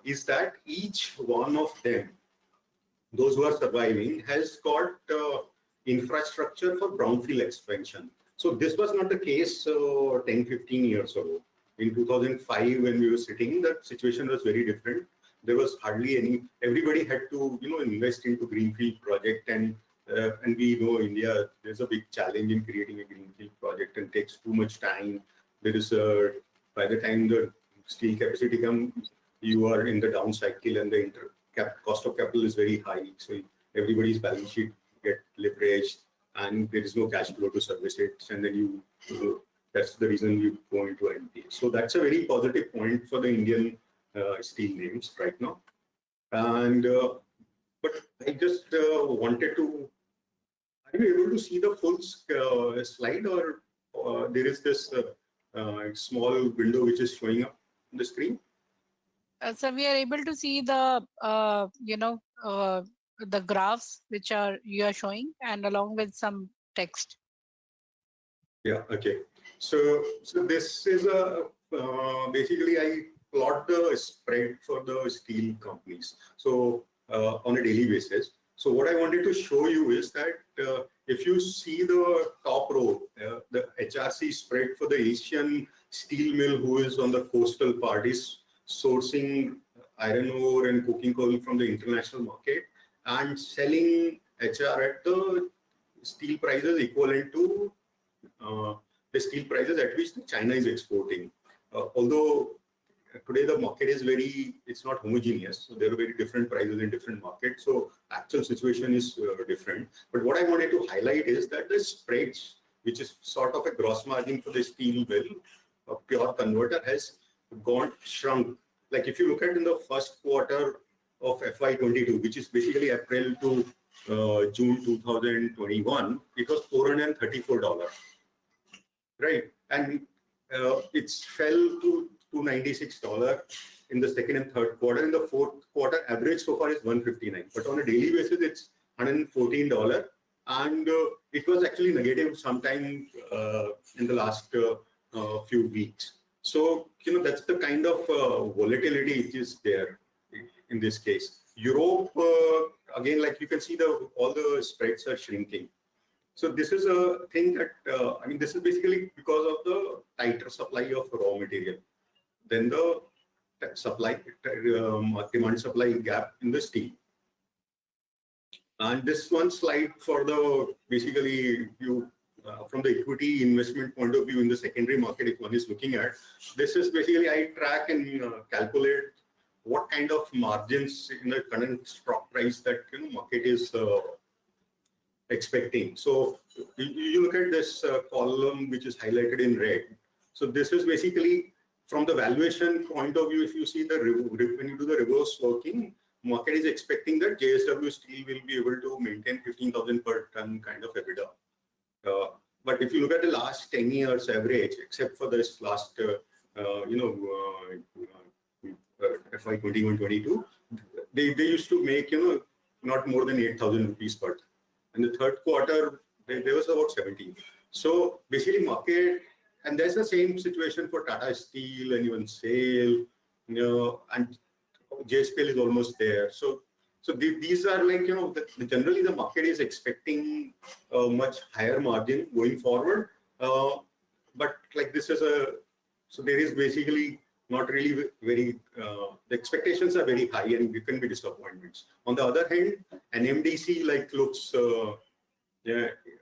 is that each one of them, those who are surviving, has got infrastructure for brownfield expansion. So this was not the case 10, 15 years ago. In 2005, when we were sitting, that situation was very different. There was hardly any. Everybody had to, invest into greenfield project, and we know India. There's a big challenge in creating a greenfield project, and takes too much time. There is by the time the steel capacity comes, you are in the down cycle, and the cost of capital is very high. So everybody's balance sheet get leveraged, and there is no cash flow to service it, and then that's the reason you go into NPA. So that's a very positive point for the Indian steel names right now. And but I just wanted to. Are you able to see the full slide, or there is this small window which is showing up on the screen? So we are able to see the the graphs which you are showing, and along with some text. Yeah, okay. So this is a basically I plot the spread for the steel companies. So on a daily basis. So what I wanted to show you is that if you see the top row, the HRC spread for the Asian steel mill who is on the coastal part is sourcing iron ore and coking coal from the international market and selling HR at the steel prices equivalent to the steel prices at which China is exporting. Although today the market is it's not homogeneous. So there are very different prices in different markets. So actual situation is different. But what I wanted to highlight is that the spreads, which is sort of a gross margin for the steel mill, a pure converter, has shrunk. Like if you look at in the first quarter of FY22, which is basically April to June 2021, it was $434, right? And it's fell to $296 in the second and third quarter. In the fourth quarter, average so far is $159. But on a daily basis, it's $114. And it was actually negative sometime in the last few weeks. So, that's the kind of volatility which is there in this case. Europe, again, like you can see, all the spreads are shrinking. So this is a thing that, this is basically because of the tighter supply of raw material. Then the demand supply gap in the steel. And this one slide for the, basically, from the equity investment point of view in the secondary market, if one is looking at, this is basically I track and calculate what kind of margins in the current stock price that market is expecting. So you look at this column which is highlighted in red. So this is basically from the valuation point of view. If you see when you do the reverse working, market is expecting that JSW Steel will be able to maintain 15,000 per ton kind of EBITDA. But if you look at the last 10 years average, except for this last FY 21-22, they used to make not more than 8,000 rupees per ton. In the third quarter, there was about 17. So basically market, and there's the same situation for Tata Steel and even SAIL, and JSPL is almost there. So these are like, generally the market is expecting a much higher margin going forward. But like this is so there is basically not really very, the expectations are very high and there can be disappointments. On the other hand, NMDC looks,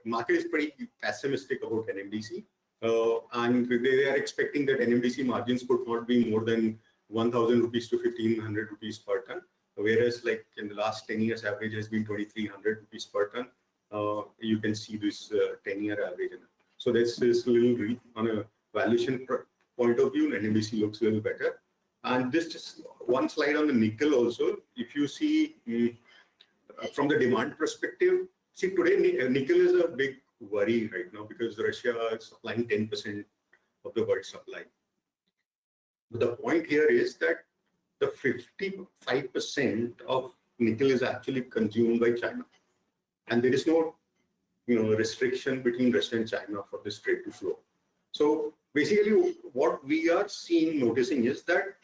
market is pretty pessimistic about NMDC. And they are expecting that NMDC margins could not be more than 1,000 rupees to 1,500 rupees per ton. Whereas like in the last 10 years average has been 2,300 rupees per ton. You can see this 10-year average. So this is a little on a valuation point of view, NMDC looks a little better. And this just one slide on the nickel also. If you see from the demand perspective, see today nickel is a big worry right now because Russia is supplying 10% of the world supply. But the point here is that the 55% of nickel is actually consumed by China. And there is no restriction between Russia and China for this trade to flow. So basically what we are noticing is that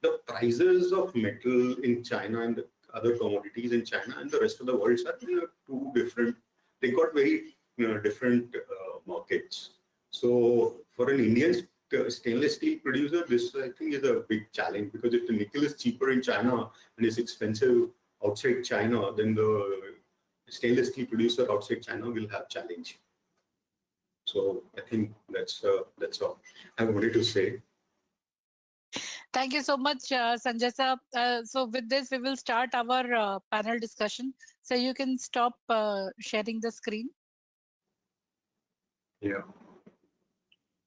the prices of metal in China and the other commodities in China and the rest of the world are two different, they got very different markets. So for an Indian stainless steel producer, this I think is a big challenge, because if the nickel is cheaper in China and is expensive outside China, then the stainless steel producer outside China will have challenge. So I think that's all I wanted to say. Thank you so much, Sanjay sir. So with this, we will start our panel discussion. So you can stop sharing the screen. Yeah.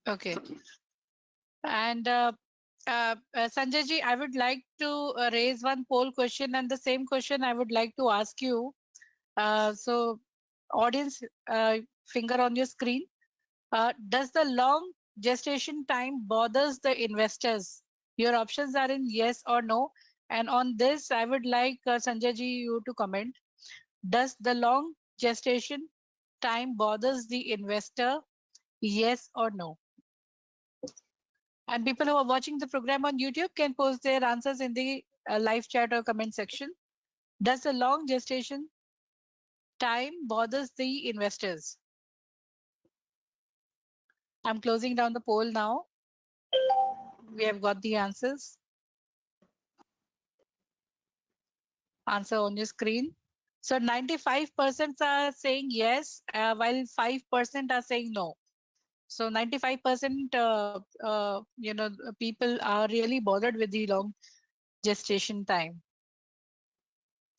Okay. And Sanjay ji, I would like to raise one poll question, and the same question I would like to ask you. So audience, finger on your screen. Does the long gestation time bothers the investors? Your options are in yes or no. And on this, I would like Sanjay ji you to comment. Does the long gestation time bothers the investor? Yes or no? And people who are watching the program on YouTube can post their answers in the live chat or comment section. Does the long gestation time bothers the investors? I'm closing down the poll now. We have got the answers. Answer on your screen. So 95% are saying yes, while 5% are saying no. So 95%, people are really bothered with the long gestation time.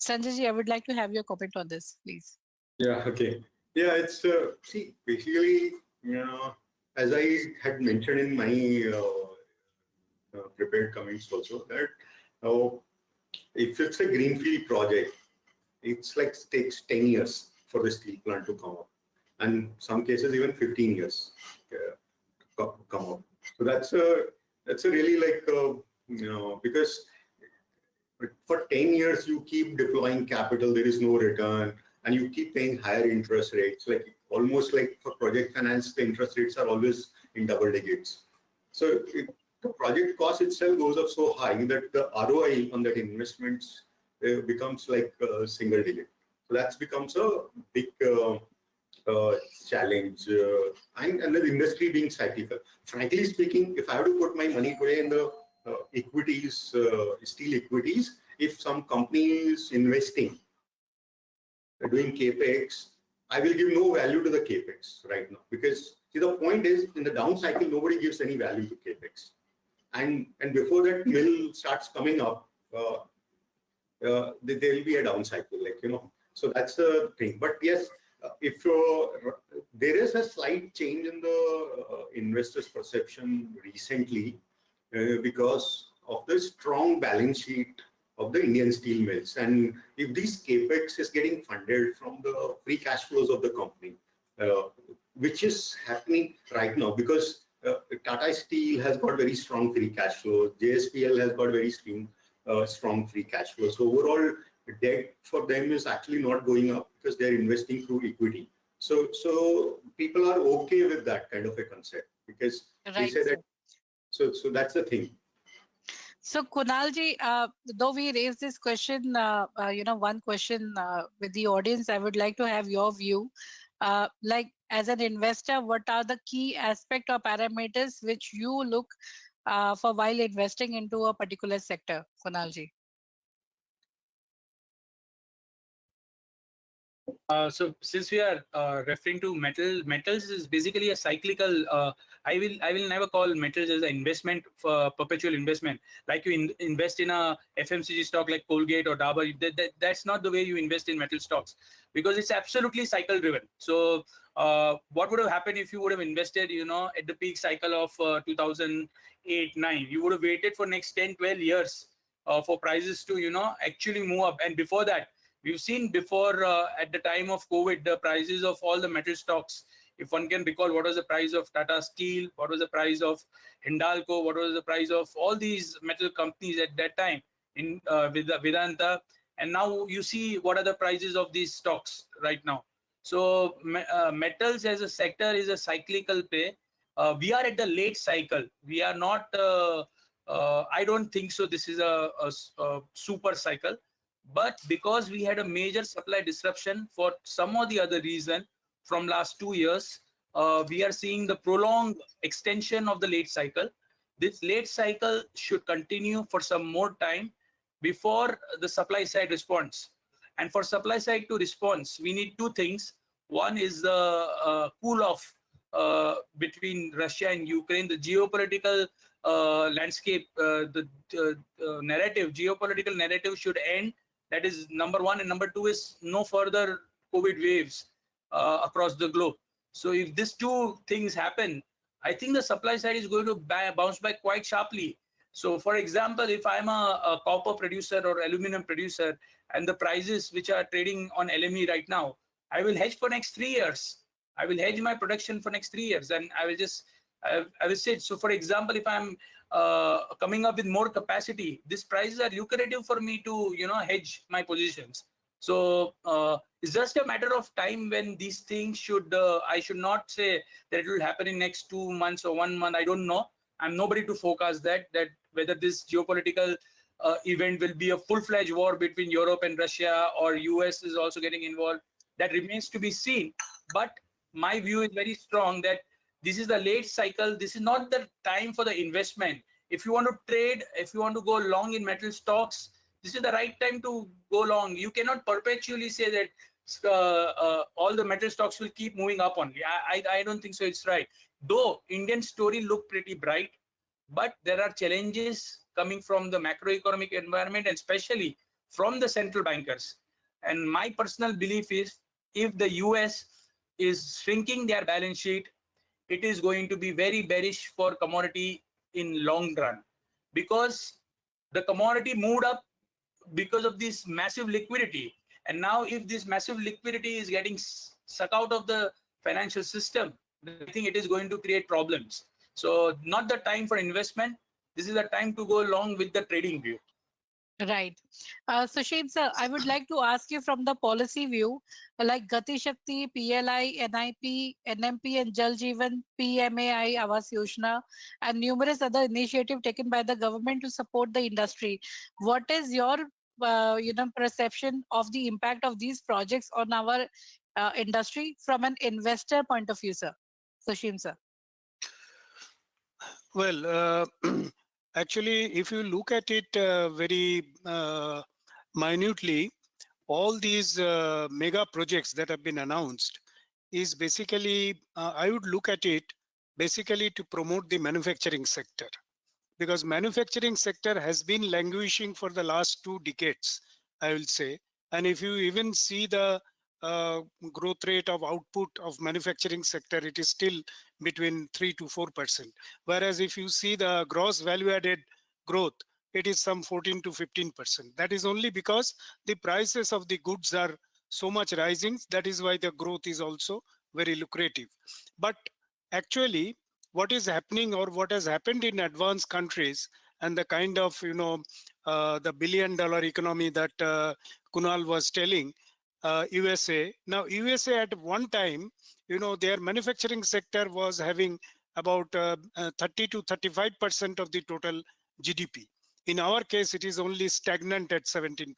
Sanjay ji, I would like to have your comment on this, please. Yeah, okay. Yeah, it's see, basically, as I had mentioned in my prepared comments also, that if it's a greenfield project, it's like takes 10 years for the steel plant to come up, and some cases even 15 years come up. So that's a really like because for 10 years you keep deploying capital, there is no return, and you keep paying higher interest rates. Like almost like for project finance, the interest rates are always in double digits. So the project cost itself goes up so high that the ROI on that investments becomes like single digit. So that becomes a big challenge, and the industry being cyclical. Frankly speaking, if I have to put my money today in the equities, steel equities, if some company is investing, doing capex, I will give no value to the capex right now, because see, the point is, in the down cycle, nobody gives any value to capex, and before that mill starts coming up, there will be a down cycle, So that's the thing. But yes, if there is a slight change in the investors' perception recently because of the strong balance sheet of the Indian steel mills, and if these capex is getting funded from the free cash flows of the company, which is happening right now, because Tata Steel has got very strong free cash flows, JSPL has got very strong free cash flows. So overall debt for them is actually not going up because they're investing through equity. So people are okay with that kind of a concept, because they say that. So that's the thing. So Kunalji, though we raised this question, one question with the audience, I would like to have your view. Like as an investor, what are the key aspect or parameters which you look for while investing into a particular sector, Kunalji? So since we are referring to metals is basically a cyclical. I will never call metals as an investment for perpetual investment. Like you invest in a FMCG stock like Colgate or Dabur. That's not the way you invest in metal stocks, because it's absolutely cycle driven. So what would have happened if you would have invested, at the peak cycle of 2008-9? You would have waited for next 10-12 years for prices to actually move up, and before that. We've seen before at the time of COVID, the prices of all the metal stocks. If one can recall, what was the price of Tata Steel, what was the price of Hindalco, what was the price of all these metal companies at that time in Vedanta, and now you see what are the prices of these stocks right now. So metals as a sector is a cyclical play. We are at the late cycle. We are not. I don't think so. This is a super cycle. But because we had a major supply disruption for some or the other reason from last 2 years, we are seeing the prolonged extension of the late cycle. This late cycle should continue for some more time before the supply side responds. And for supply side to respond, we need two things. One is the cool off between Russia and Ukraine, the geopolitical landscape, the geopolitical narrative should end. That is number one. And number two is no further COVID waves across the globe. So if these two things happen, I think the supply side is going to bounce back quite sharply. So for example, if I'm a copper producer or aluminum producer, and the prices which are trading on LME right now, I will hedge for next 3 years. I will hedge my production for next 3 years, and I will say, so for example, if I'm coming up with more capacity, these prices are lucrative for me to hedge my positions. So it's just a matter of time when these things should, I should not say that it will happen in next 2 months or 1 month. I don't know. I'm nobody to forecast that whether this geopolitical event will be a full-fledged war between Europe and Russia, or US is also getting involved. That remains to be seen. But my view is very strong that this is the late cycle. This is not the time for the investment. If you want to trade, if you want to go long in metal stocks, this is the right time to go long. You cannot perpetually say that all the metal stocks will keep moving up only. I don't think so. It's right. Though Indian story look pretty bright, but there are challenges coming from the macroeconomic environment and especially from the central bankers. And my personal belief is if the US is shrinking their balance sheet, it is going to be very bearish for commodity in long run, because the commodity moved up because of this massive liquidity. And now if this massive liquidity is getting sucked out of the financial system, I think it is going to create problems. So not the time for investment. This is the time to go along with the trading view. Right. Sushim sir, I would like to ask you from the policy view, like Gati Shakti, PLI, NIP, NMP, and Jal Jeevan, PMAI, Awas Yojana, and numerous other initiatives taken by the government to support the industry. What is your perception of the impact of these projects on our industry from an investor point of view, sir? Sushim sir. Well, actually, if you look at it very minutely, all these mega projects that have been announced is basically, I would look at it basically to promote the manufacturing sector, because manufacturing sector has been languishing for the last 2 decades, I will say. And if you even see the growth rate of output of manufacturing sector, it is still between 3 to 4%. Whereas if you see the gross value added growth, it is some 14 to 15%. That is only because the prices of the goods are so much rising. That is why the growth is also very lucrative. But actually, what is happening or what has happened in advanced countries and the kind of, the billion-dollar economy that Kunal was telling, USA. Now, USA at one time, their manufacturing sector was having about 30 to 35% of the total GDP. In our case, it is only stagnant at 17%.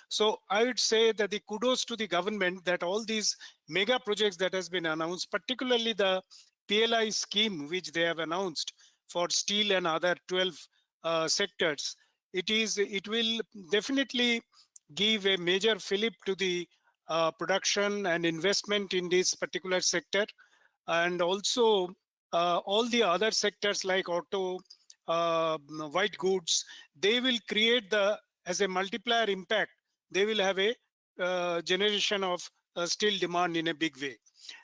So I would say that the kudos to the government that all these mega projects that has been announced, particularly the PLI scheme, which they have announced for steel and other 12 sectors, it will definitely give a major fillip to the production and investment in this particular sector. And also all the other sectors like auto, white goods, they will create as a multiplier impact, they will have a generation of steel demand in a big way.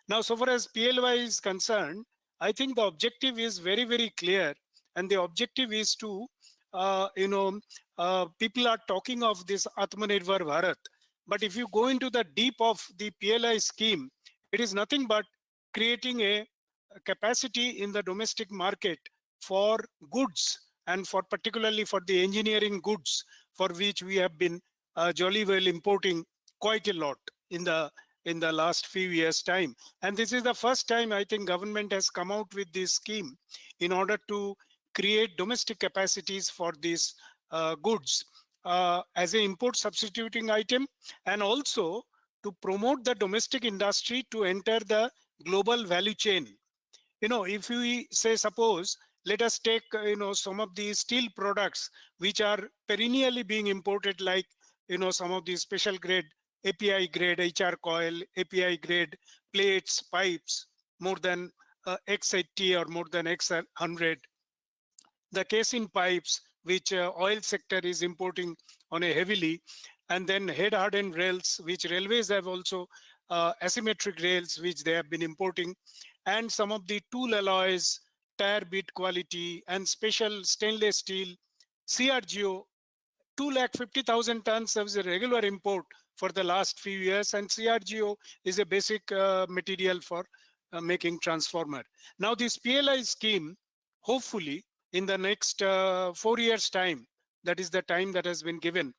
Now, so far as PLY is concerned, I think the objective is very, very clear. And the objective is to, people are talking of this Atmanirbhar Bharat. But if you go into the deep of the PLI scheme, it is nothing but creating a capacity in the domestic market for goods, and for particularly for the engineering goods, for which we have been jolly well importing quite a lot in the last few years' time. And this is the first time I think government has come out with this scheme in order to create domestic capacities for these goods as an import substituting item, and also to promote the domestic industry to enter the global value chain. If we say, suppose, let us take, some of these steel products which are perennially being imported, like, some of these special grade, API grade HR coil, API grade plates, pipes, more than X80 or more than X100. The casing pipes, which oil sector is importing on a heavily, and then head hardened rails, which railways have also asymmetric rails, which they have been importing, and some of the tool alloys, tire bit quality, and special stainless steel, CRGO, 250,000 tons as a regular import for the last few years, and CRGO is a basic material for making transformer. Now this PLI scheme, hopefully in the next 4 years time, that is the time that has been given,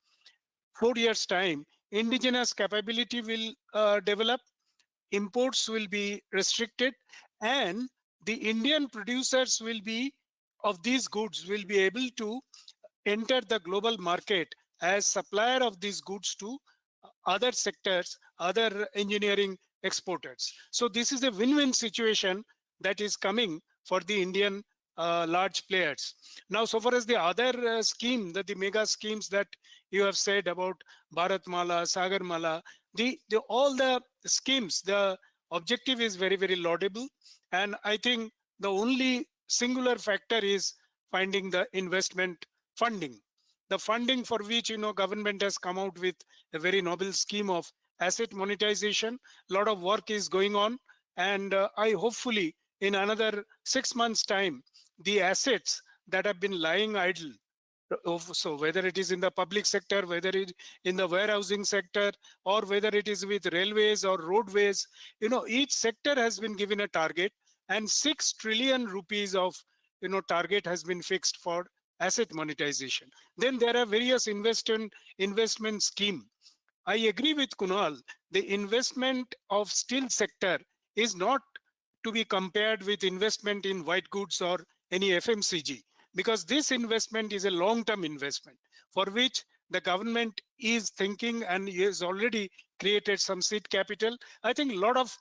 4 years time, indigenous capability will develop, imports will be restricted, and the Indian producers will be of these goods will be able to enter the global market as supplier of these goods to other sectors, other engineering exporters. So this is a win-win situation that is coming for the Indian large players. Now, so far as the other scheme, the mega schemes that you have said about Bharatmala, Sagarmala, all the schemes, the objective is very, very laudable. And I think the only singular factor is finding the investment funding. The funding for which, government has come out with a very noble scheme of asset monetization. A lot of work is going on, and I hopefully in another 6 months time, the assets that have been lying idle, so whether it is in the public sector, whether it in the warehousing sector, or whether it is with railways or roadways, each sector has been given a target, and 6 trillion rupees of target has been fixed for asset monetization. Then there are various investment scheme. I agree with Kunal. The investment of steel sector is not to be compared with investment in white goods or any FMCG, because this investment is a long-term investment for which the government is thinking and has already created some seed capital. I think a lot of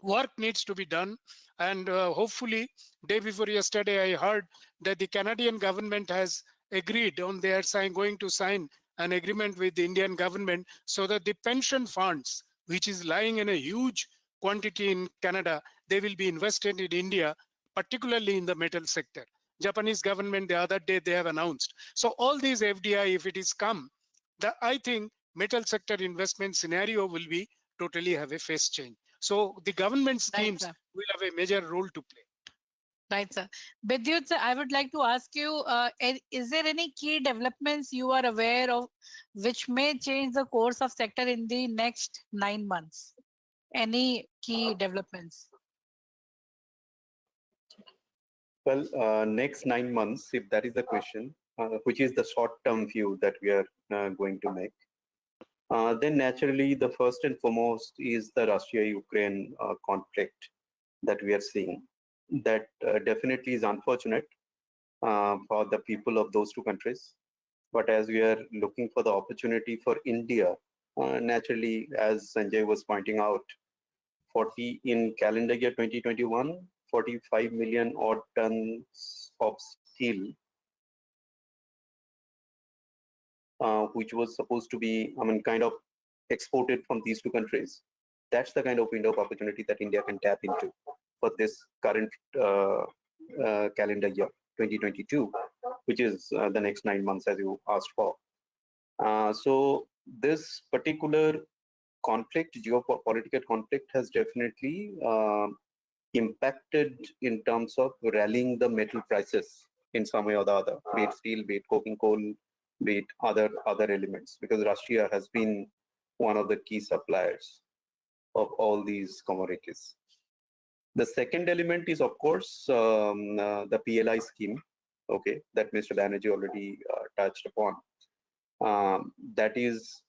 work needs to be done, and hopefully day before yesterday I heard that the Canadian government has agreed on their going to sign an agreement with the Indian government so that the pension funds, which is lying in a huge quantity in Canada, they will be invested in India, particularly in the metal sector. Japanese government the other day they have announced. So all these FDI, if it is come, I think metal sector investment scenario will be totally have a phase change. So the government schemes will have a major role to play. Right, sir. Bidyut, sir, I would like to ask you, is there any key developments you are aware of which may change the course of sector in the next 9 months? Any key developments? Well, next 9 months, if that is the question, which is the short-term view that we are going to make, then naturally the first and foremost is the Russia-Ukraine conflict that we are seeing. That definitely is unfortunate for the people of those two countries. But as we are looking for the opportunity for India, naturally, as Sanjay was pointing out, 40 in calendar year 2021, 45 million odd tons of steel, which was supposed to be, kind of exported from these two countries. That's the kind of window of opportunity that India can tap into for this current calendar year 2022, which is the next 9 months, as you asked for. So this particular conflict, geopolitical conflict, has definitely impacted in terms of rallying the metal prices in some way or the other, be it steel, be it coking coal, be it other elements, because Russia has been one of the key suppliers of all these commodities. The second element is, of course, the PLI scheme, okay, that Mr. Banerjee already touched upon. That is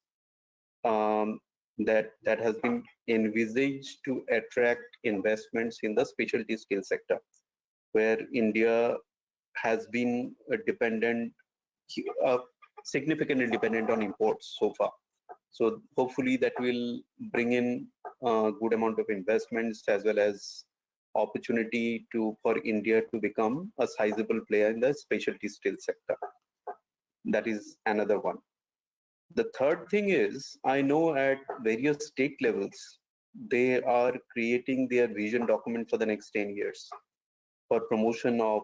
that has been envisaged to attract investments in the specialty steel sector, where India has been significantly dependent on imports so far. So hopefully that will bring in a good amount of investments as well as opportunity for India to become a sizable player in the specialty steel sector. That is another one. The third thing is, I know at various state levels, they are creating their vision document for the next 10 years for promotion of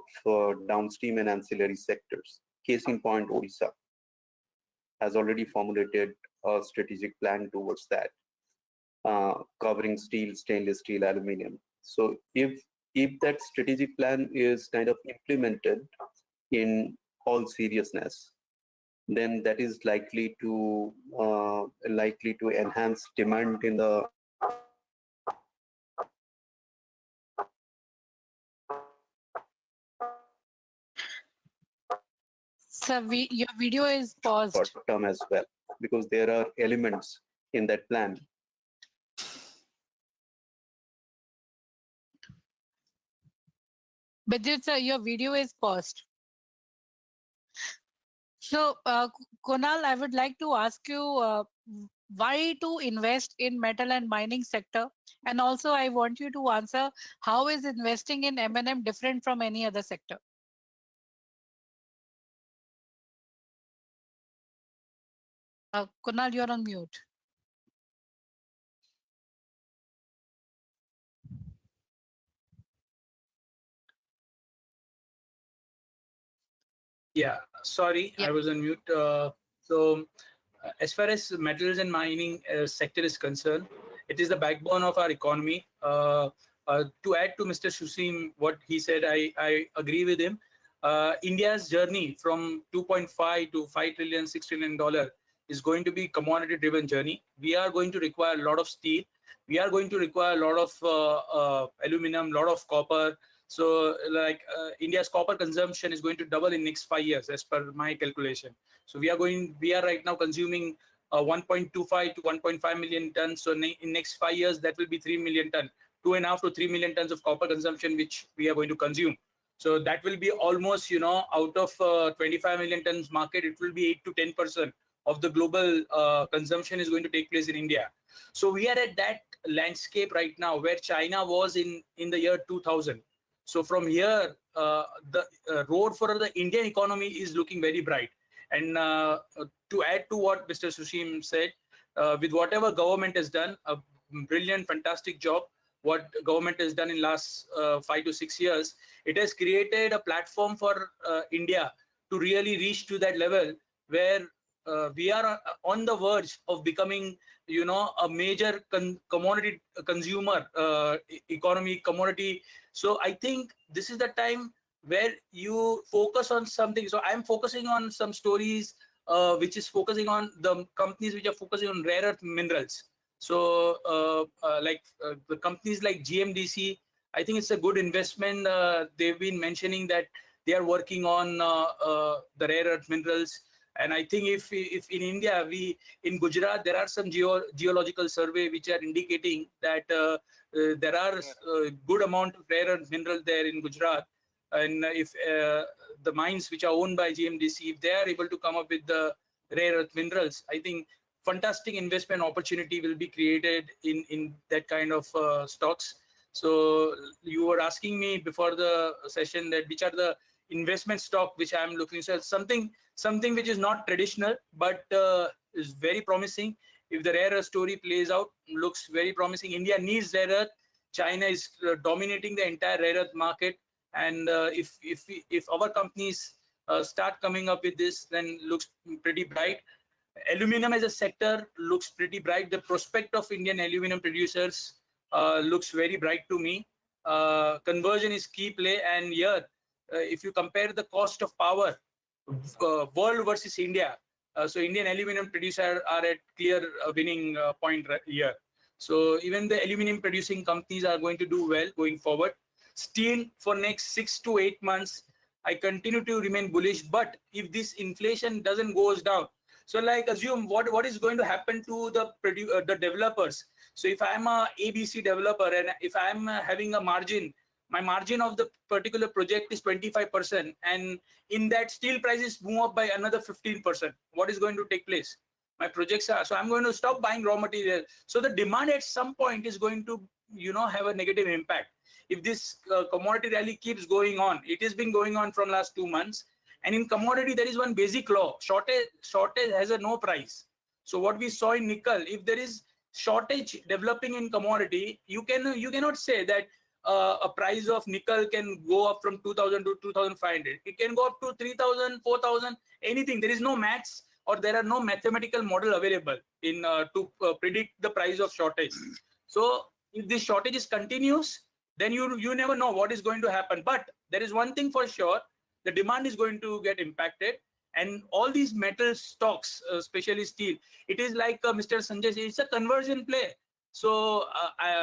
downstream and ancillary sectors. Case in point, Odisha has already formulated a strategic plan towards that, covering steel, stainless steel, aluminium. So if that strategic plan is kind of implemented in all seriousness, then that is likely to enhance demand in the So your video is paused. short term as well, because there are elements in that plan. Bidyut sir, your video is paused. So, Kunal, I would like to ask you why to invest in metal and mining sector, and also I want you to answer how is investing in M&M different from any other sector? Kunal, you're on mute. Yeah, sorry, Yeah. I was on mute. As far as metals and mining sector is concerned, it is the backbone of our economy. To add to Mr. Sushim, what he said, I agree with him. India's journey from 2.5 to 5 trillion, $6 trillion is going to be commodity-driven journey. We are going to require a lot of steel. We are going to require a lot of aluminum, a lot of copper. So like India's copper consumption is going to double in next 5 years as per my calculation. So we are right now consuming 1.25 to 1.5 million tons. So in next 5 years, that will be 3 million tons, 2.5 to 3 million tons of copper consumption, which we are going to consume. So that will be almost, out of 25 million tons market, it will be 8 to 10% of the global consumption is going to take place in India. So we are at that landscape right now where China was in the year 2000. So from here, the road for the Indian economy is looking very bright. And to add to what Mr. Sushim said, with whatever government has done, a brilliant, fantastic job, what government has done in last 5 to 6 years, it has created a platform for India to really reach to that level where we are on the verge of becoming, a major commodity consumer economy commodity. So I think this is the time where you focus on something. So I'm focusing on some stories which is focusing on the companies which are focusing on rare earth minerals. So the companies like GMDC, I think it's a good investment. They've been mentioning that they are working on the rare earth minerals. And I think if in India, in Gujarat, there are some geological survey which are indicating that there are a good amount of rare earth mineral there in Gujarat. And if the mines which are owned by GMDC, if they are able to come up with the rare earth minerals, I think fantastic investment opportunity will be created in that kind of stocks. So you were asking me before the session that which are the investment stock which I am looking at. Something which is not traditional, but is very promising. If the rare earth story plays out, looks very promising. India needs rare earth. China is dominating the entire rare earth market. And if our companies start coming up with this, then looks pretty bright. Aluminum as a sector looks pretty bright. The prospect of Indian aluminum producers looks very bright to me. Conversion is key play. And here, if you compare the cost of power, world versus India, so Indian aluminum producers are at clear winning point here. So even the aluminum producing companies are going to do well going forward. Steel for next 6 to 8 months, I continue to remain bullish. But if this inflation doesn't goes down, so like assume what is going to happen to the developers. So if I'm a ABC developer and if I'm having a margin, my margin of the particular project is 25%, and in that steel prices move up by another 15%. What is going to take place? My projects are, so I'm going to stop buying raw material. So the demand at some point is going to, have a negative impact. If this commodity rally keeps going on, it has been going on from last 2 months. And in commodity, there is one basic law: shortage has a no price. So what we saw in nickel, if there is shortage developing in commodity, you cannot say that a price of nickel can go up from 2,000 to 2,500. It can go up to 3,000, 4,000, anything. There is no maths or there are no mathematical model available in to predict the price of shortage. So if this shortage is continuous, then you never know what is going to happen. But there is one thing for sure: the demand is going to get impacted. And all these metal stocks, especially steel, it is like Mr. Sanjay said, it's a conversion play. So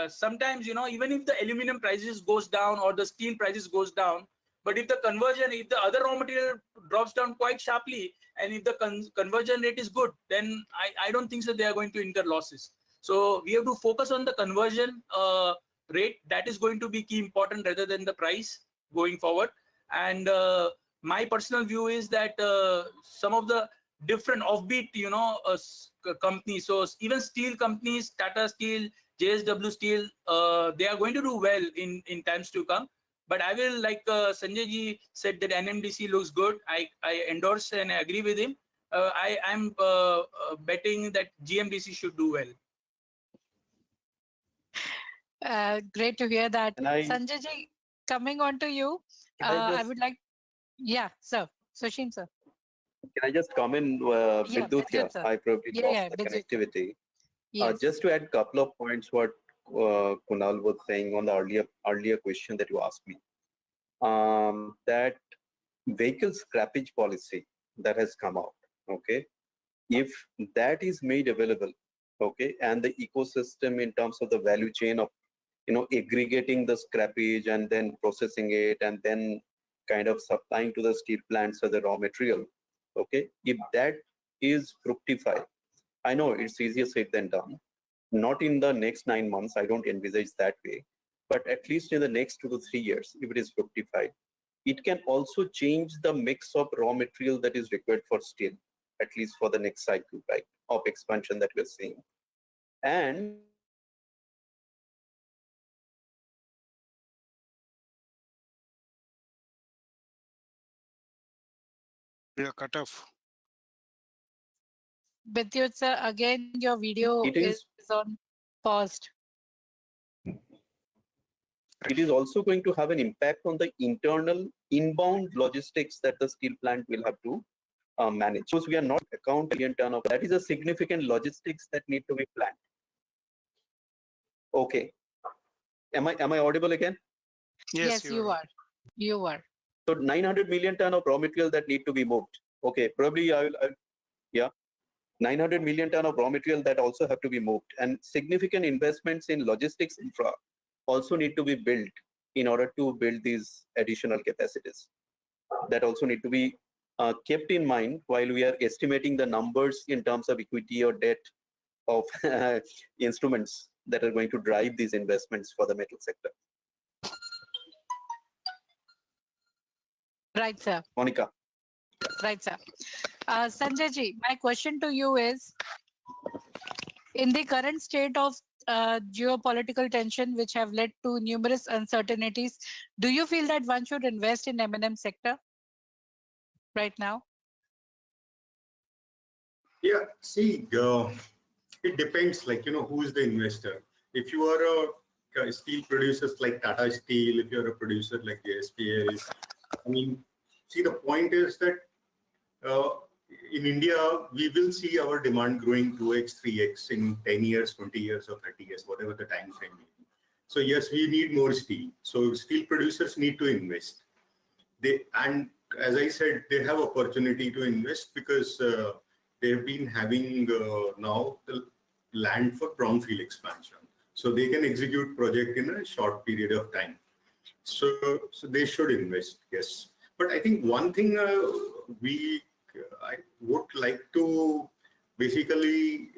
sometimes, even if the aluminum prices goes down or the steel prices goes down, But if the other raw material drops down quite sharply, and if the conversion rate is good, then I don't think so they are going to incur losses. So we have to focus on the conversion rate. That is going to be key important rather than the price going forward. And my personal view is that some of the different offbeat, companies, so even steel companies, Tata Steel, JSW Steel, they are going to do well in times to come. But I will, like Sanjay ji said, that NMDC looks good. I endorse and I agree with him. I am betting that GMDC should do well. Great to hear that. And Sanjay ji, coming on to you, I would like, yeah, sir. Sushim, sir. Can I just come in, Bidyut here? Sir. I probably lost the Bidyut. connectivity. Yes. Just to add a couple of points what Kunal was saying on the earlier question that you asked me. That vehicle scrappage policy that has come out, okay? If that is made available, okay, and the ecosystem in terms of the value chain of, aggregating the scrappage and then processing it and then kind of supplying to the steel plants as a raw material, okay, if that is fructify, I know it's easier said than done. Not in the next 9 months, I don't envisage that way, but at least in the next 2 to 3 years, if it is fructified, it can also change the mix of raw material that is required for steel, at least for the next cycle, right, of expansion that we're seeing. And Yeah, cut off. Bidyut, sir, again, your video is on paused. it is also going to have an impact on the internal inbound logistics that the steel plant will have to manage. Because we are not account million ton of that is a significant logistics that need to be planned. Okay. Am I audible again? Yes, you are. You are. So 900 million ton of raw material that need to be moved. Okay, probably yeah. 900 million ton of raw material that also have to be moved, and significant investments in logistics infra also need to be built in order to build these additional capacities. That also need to be kept in mind while we are estimating the numbers in terms of equity or debt of instruments that are going to drive these investments for the metal sector. Right, sir. Monica. Right, sir. Sanjay ji, my question to you is, in the current state of geopolitical tension, which have led to numerous uncertainties, do you feel that one should invest in M&M sector right now? Yeah, see, it depends, like, who is the investor. If you are a steel producers like Tata Steel, if you're a producer like JSPL, I mean, see, the point is that in India, we will see our demand growing 2x, 3x in 10 years, 20 years, or 30 years, whatever the time frame may be. So yes, we need more steel. So steel producers need to invest. And as I said, they have opportunity to invest because they've been having now the land for brownfield expansion. So they can execute project in a short period of time. So they should invest, yes. But I think one thing I would like to basically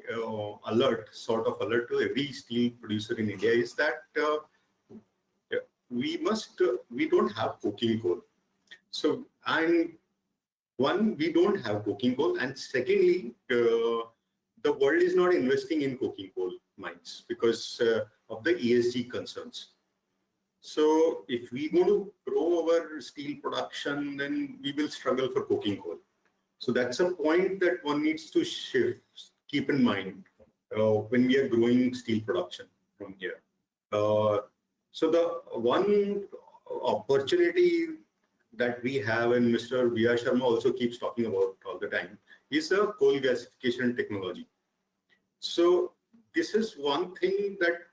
alert to every steel producer in India is that we don't have coking coal. So, and one, we don't have coking coal, and secondly, the world is not investing in coking coal mines because of the ESG concerns. So if we want to grow our steel production, then we will struggle for coking coal. So that's a point that one needs to keep in mind when we are growing steel production from here. So the one opportunity that we have, and Mr. V.R. Sharma also keeps talking about all the time, is a coal gasification technology. So this is one thing that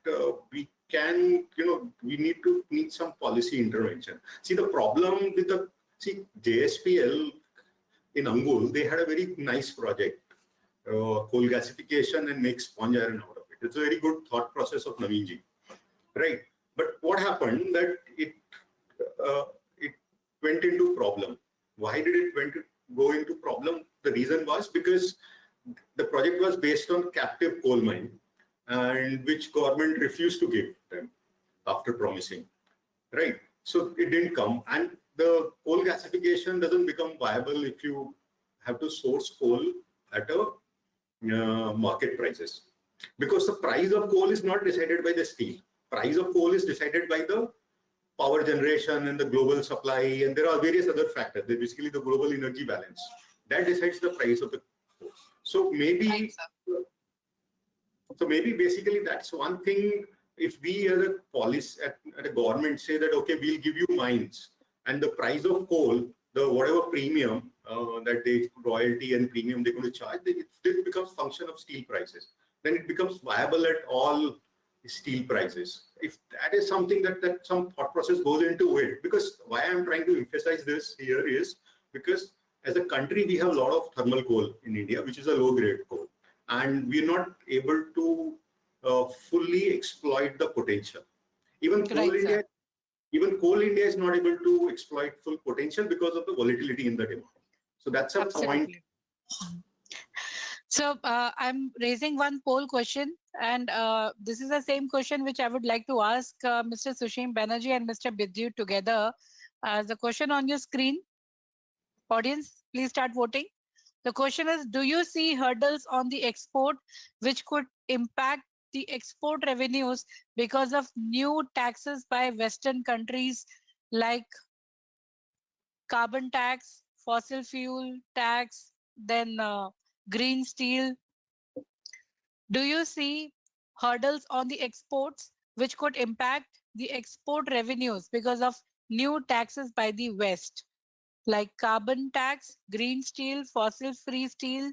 we can, we need some policy intervention. See, the problem with JSPL in Angul, they had a very nice project, coal gasification and make sponge iron out of it. It's a very good thought process of Naveen ji, right? But what happened that it went into problem. Why did it go into problem? The reason was because the project was based on captive coal mine, and which government refused to give them after promising, right? So it didn't come, and the coal gasification doesn't become viable if you have to source coal at a market prices, because the price of coal is not decided by the steel. Price of coal is decided by the power generation and the global supply, and there are various other factors. They're basically the global energy balance that decides the price of the coal. So maybe, basically that's one thing. If we as a policy at a government say that, okay, we'll give you mines, and the price of coal, the whatever premium that they royalty and premium they're going to charge, it becomes function of steel prices. Then it becomes viable at all steel prices. If that is something that some thought process goes into it, because why I'm trying to emphasize this here is because as a country we have a lot of thermal coal in India, which is a low grade coal, and we're not able to fully exploit the potential. Even Coal India is not able to exploit full potential because of the volatility in the demand. So that's a point. So I'm raising one poll question, and this is the same question which I would like to ask Mr. Sushim Banerjee and Mr. Bidyut together. The question on your screen, audience, please start voting. The question is, do you see hurdles on the export which could impact the export revenues because of new taxes by Western countries like carbon tax, fossil fuel tax, then green steel? Do you see hurdles on the exports which could impact the export revenues because of new taxes by the West, like carbon tax, green steel, fossil-free steel?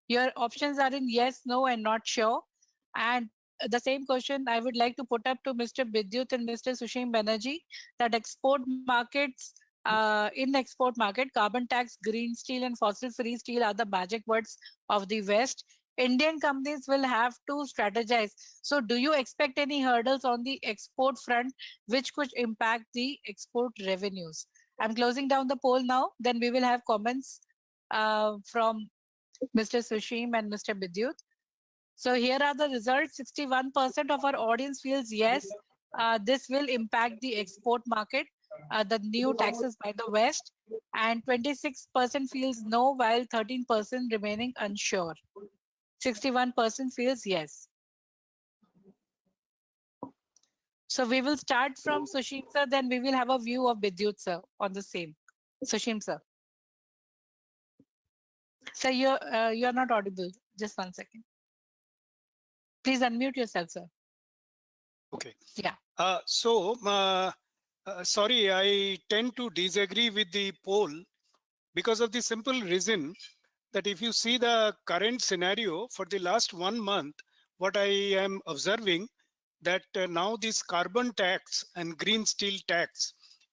Your options are in yes, no, and not sure. And the same question I would like to put up to Mr. Bidyut and Mr. Sushim Banerjee, that export markets, in the export market, carbon tax, green steel, and fossil-free steel are the magic words of the West. Indian companies will have to strategize. So do you expect any hurdles on the export front which could impact the export revenues? I'm closing down the poll now. Then we will have comments from Mr. Sushim and Mr. Bidyut. So here are the results. 61% of our audience feels yes, this will impact the export market, the new taxes by the West, and 26% feels no, while 13% remaining unsure. 61% feels yes. So we will start from Sushim sir, then we will have a view of Bidyut sir on the same. Sushim sir. Sir, you're not audible. Just 1 second. Please unmute yourself, sir. Okay. Yeah. Sorry, I tend to disagree with the poll because of the simple reason that if you see the current scenario for the last 1 month, what I am observing that now this carbon tax and green steel tax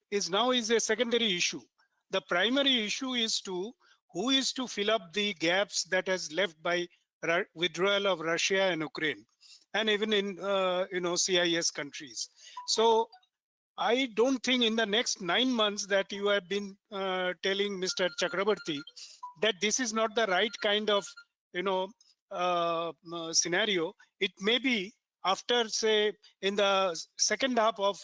is a secondary issue. The primary issue is who is to fill up the gaps that has left by withdrawal of Russia and Ukraine, and even in CIS countries. So I don't think in the next 9 months that you have been telling Mr. Chakraborty that this is not the right kind of scenario. It may be after, say, in the second half of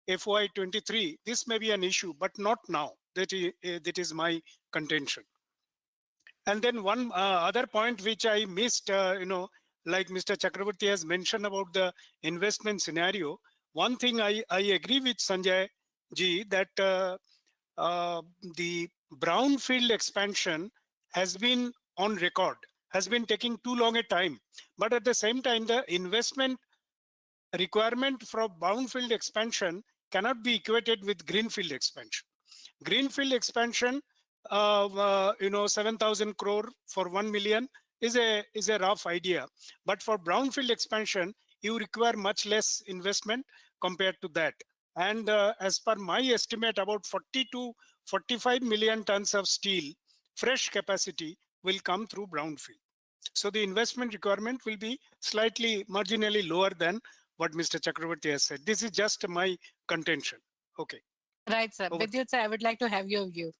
FY23, this may be an issue, but not now. That is my contention. And then one other point which I missed, like Mr. Chakraborty has mentioned about the investment scenario. One thing I agree with Sanjay ji that the brownfield expansion has been on record, has been taking too long a time. But at the same time, the investment requirement for brownfield expansion cannot be equated with greenfield expansion. Greenfield expansion, 7,000 crore for 1 million is a rough idea. But for brownfield expansion, you require much less investment compared to that. And as per my estimate, about 40 to 45 million tons of steel, fresh capacity will come through brownfield. So the investment requirement will be slightly marginally lower than what Mr. Chakraborty has said. This is just my contention. Okay. Right, sir. Over. Bidyut, sir, I would like to have your view.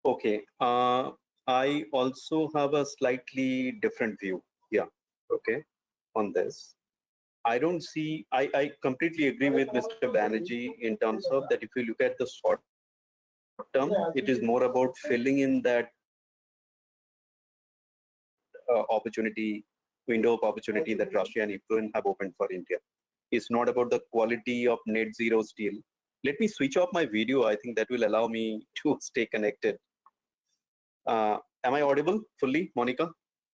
Okay. I also have a slightly different view. Yeah. Okay. On this. I don't see, I completely agree with Mr. Banerjee in terms of that if you look at the short term, it is more about filling in that opportunity, window of opportunity that Russia and Ukraine have opened for India. It's not about the quality of net zero steel. Let me switch off my video. I think that will allow me to stay connected. Am I audible fully, Monica?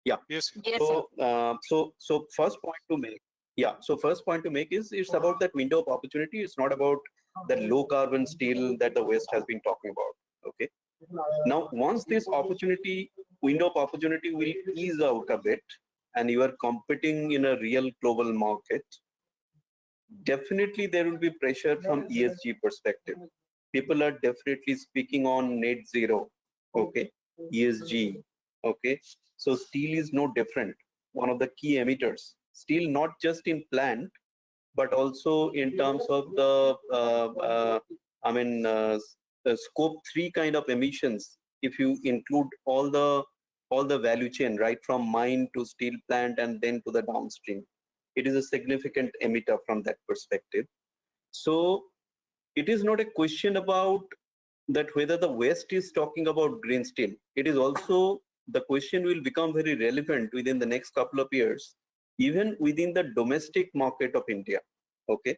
Yeah. Yes. Yes, sir. So first point to make. Yeah. So first point to make is it's about that window of opportunity. It's not about the low carbon steel that the West has been talking about. Okay. Now, once this opportunity window of opportunity will ease out a bit, and you are competing in a real global market, definitely there will be pressure from ESG perspective. People are definitely speaking on net zero. Okay. ESG. Okay. So steel is no different. One of the key emitters. Steel not just in plant, but also in terms of the the scope 3 kind of emissions. If you include all the value chain, right from mine to steel plant and then to the downstream, it is a significant emitter from that perspective. So it is not a question about that whether the West is talking about green steel. It is also the question will become very relevant within the next couple of years, even within the domestic market of India. Okay,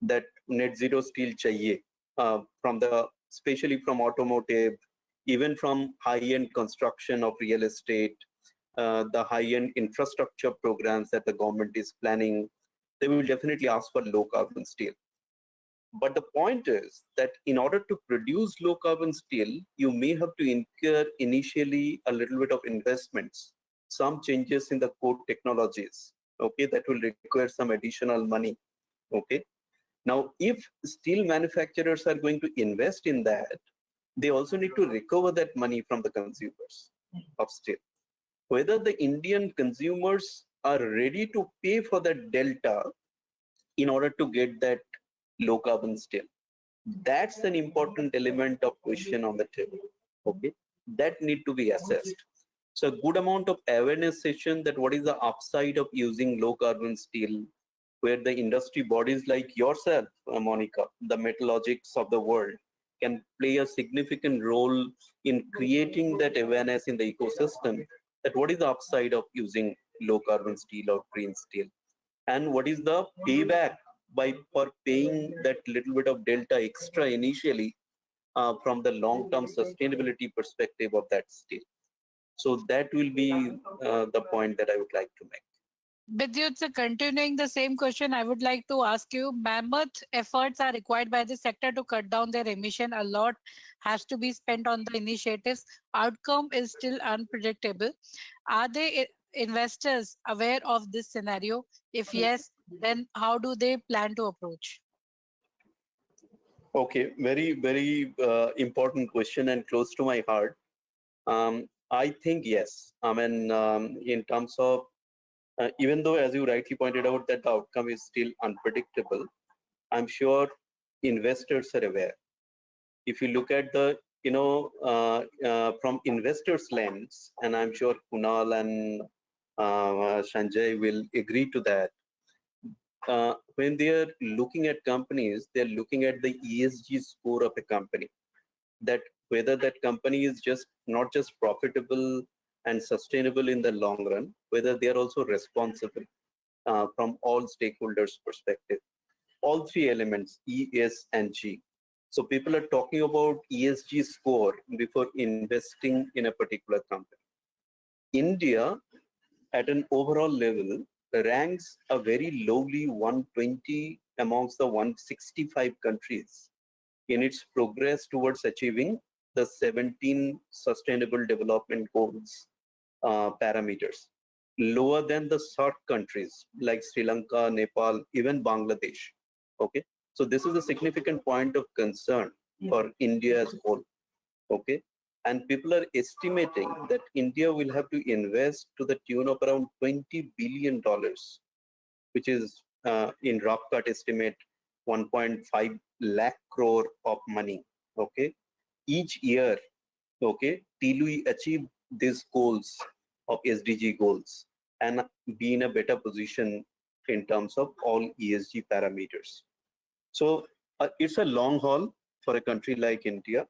that net zero steel chahiye from the especially from automotive, even from high-end construction of real estate, the high-end infrastructure programs that the government is planning. They will definitely ask for low carbon steel. But the point is that in order to produce low carbon steel, you may have to incur initially a little bit of investments, some changes in the core technologies, okay, that will require some additional money, okay. Now, if steel manufacturers are going to invest in that, they also need to recover that money from the consumers of steel. Whether the Indian consumers are ready to pay for that delta in order to get that low carbon steel, that's an important element of question on the table. Okay, that need to be assessed. So a good amount of awareness session that what is the upside of using low carbon steel, where the industry bodies like yourself, Monica, the Metalogics of the world, can play a significant role in creating that awareness in the ecosystem. That what is the upside of using low carbon steel or green steel, and what is the payback by for paying that little bit of delta extra initially from the long-term sustainability perspective of that steel. So that will be the point that I would like to make. Bidyut, sir, continuing the same question, I would like to ask you, mammoth efforts are required by the sector to cut down their emission. A lot has to be spent on the initiatives. Outcome is still unpredictable. Are they investors aware of this scenario? If yes, then how do they plan to approach? Okay, very important question and close to my heart. I think yes. I mean, in terms of even though, as you rightly pointed out, that the outcome is still unpredictable, I'm sure investors are aware. If you look at the, from investors' lens, and I'm sure Kunal and Sanjay will agree to that. When they are looking at companies, they're looking at the ESG score of a company. That whether that company is just not just profitable and sustainable in the long run, whether they are also responsible from all stakeholders' perspective. All three elements, E, S, and G. So people are talking about ESG score before investing in a particular company. India, at an overall level, ranks a very lowly 120 amongst the 165 countries in its progress towards achieving the 17 Sustainable Development Goals parameters, lower than the SAARC countries like Sri Lanka, Nepal, even Bangladesh. Okay, so this is a significant point of concern for India as a whole. Okay, and people are estimating that India will have to invest to the tune of around $20 billion, which is in rough cut estimate 1.5 lakh crore of money, okay, each year, okay, till we achieve these goals of SDG goals and be in a better position in terms of all ESG parameters. So it's a long haul for a country like India.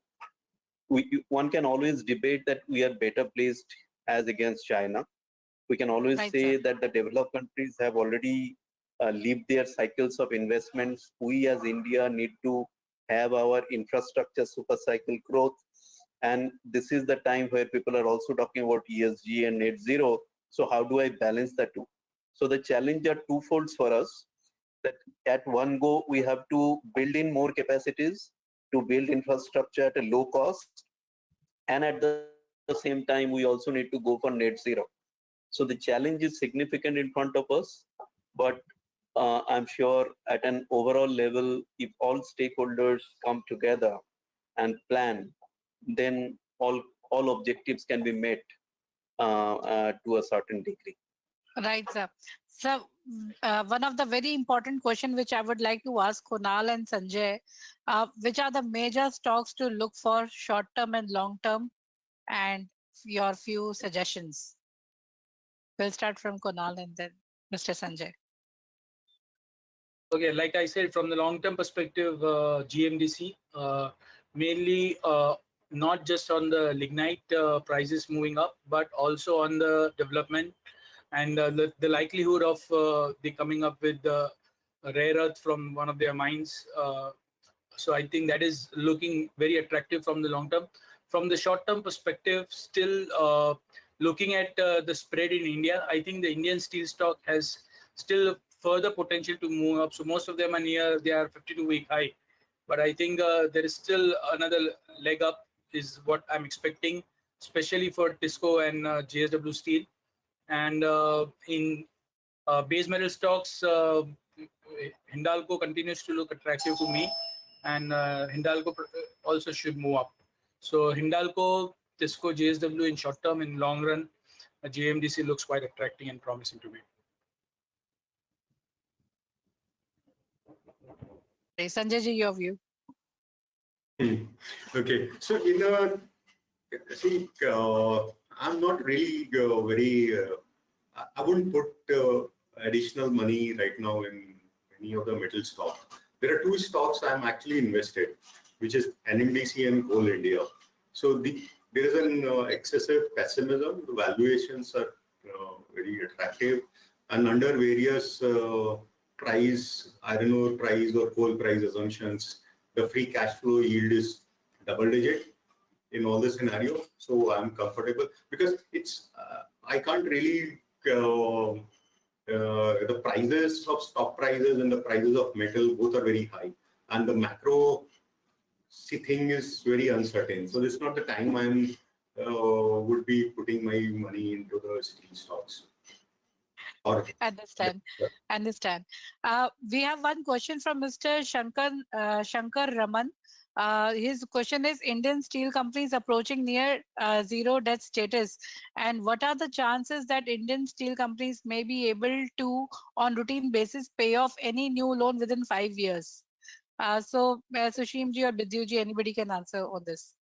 One can always debate that we are better placed as against China. We can always Right, say sir. that the developed countries have already lived their cycles of investments. We as India need to have our infrastructure super cycle growth. And this is the time where people are also talking about ESG and net zero. So how do I balance the two? So the challenge are twofolds for us, that at one go, we have to build in more capacities to build infrastructure at a low cost. And at the same time, we also need to go for net zero. So the challenge is significant in front of us, but I'm sure at an overall level, if all stakeholders come together and plan, then all objectives can be met to a certain degree. Right, sir. So, one of the very important question which I would like to ask Kunal and Sanjay, which are the major stocks to look for short term and long term, and your few suggestions. We'll start from Kunal and then Mr. Sanjay. Okay, like I said, from the long-term perspective, GMDC, mainly not just on the lignite prices moving up, but also on the development and the likelihood of they coming up with rare earth from one of their mines. So I think that is looking very attractive from the long term. From the short-term perspective, still looking at the spread in India, I think the Indian steel stock has still further potential to move up. So most of them are near their 52-week high. But I think there is still another leg up is what I'm expecting, especially for Tisco and JSW Steel. And in base metal stocks, Hindalco continues to look attractive to me, and Hindalco also should move up. So Hindalco, Tisco, JSW in short term, in long run, JMDC looks quite attracting and promising to me. Sanjay ji, your view. Okay, so I'm not really very. I wouldn't put additional money right now in any of the metal stocks. There are two stocks I'm actually invested, which is NMDC and Coal India. So there is an excessive pessimism. The valuations are very attractive, and under various price, iron ore price or coal price assumptions, the free cash flow yield is double digit in all the scenarios. So I'm comfortable because it's I can't really the prices of stock prices and the prices of metal both are very high, and the macro thing is very uncertain. So this is not the time I'm would be putting my money into the steel stocks. Or Understand. Understand. We have one question from Mr. Shankar Raman. His question is: Indian steel companies approaching near zero debt status, and what are the chances that Indian steel companies may be able to, on routine basis, pay off any new loan within 5 years? Sushim ji or Bidyut ji, anybody can answer on this.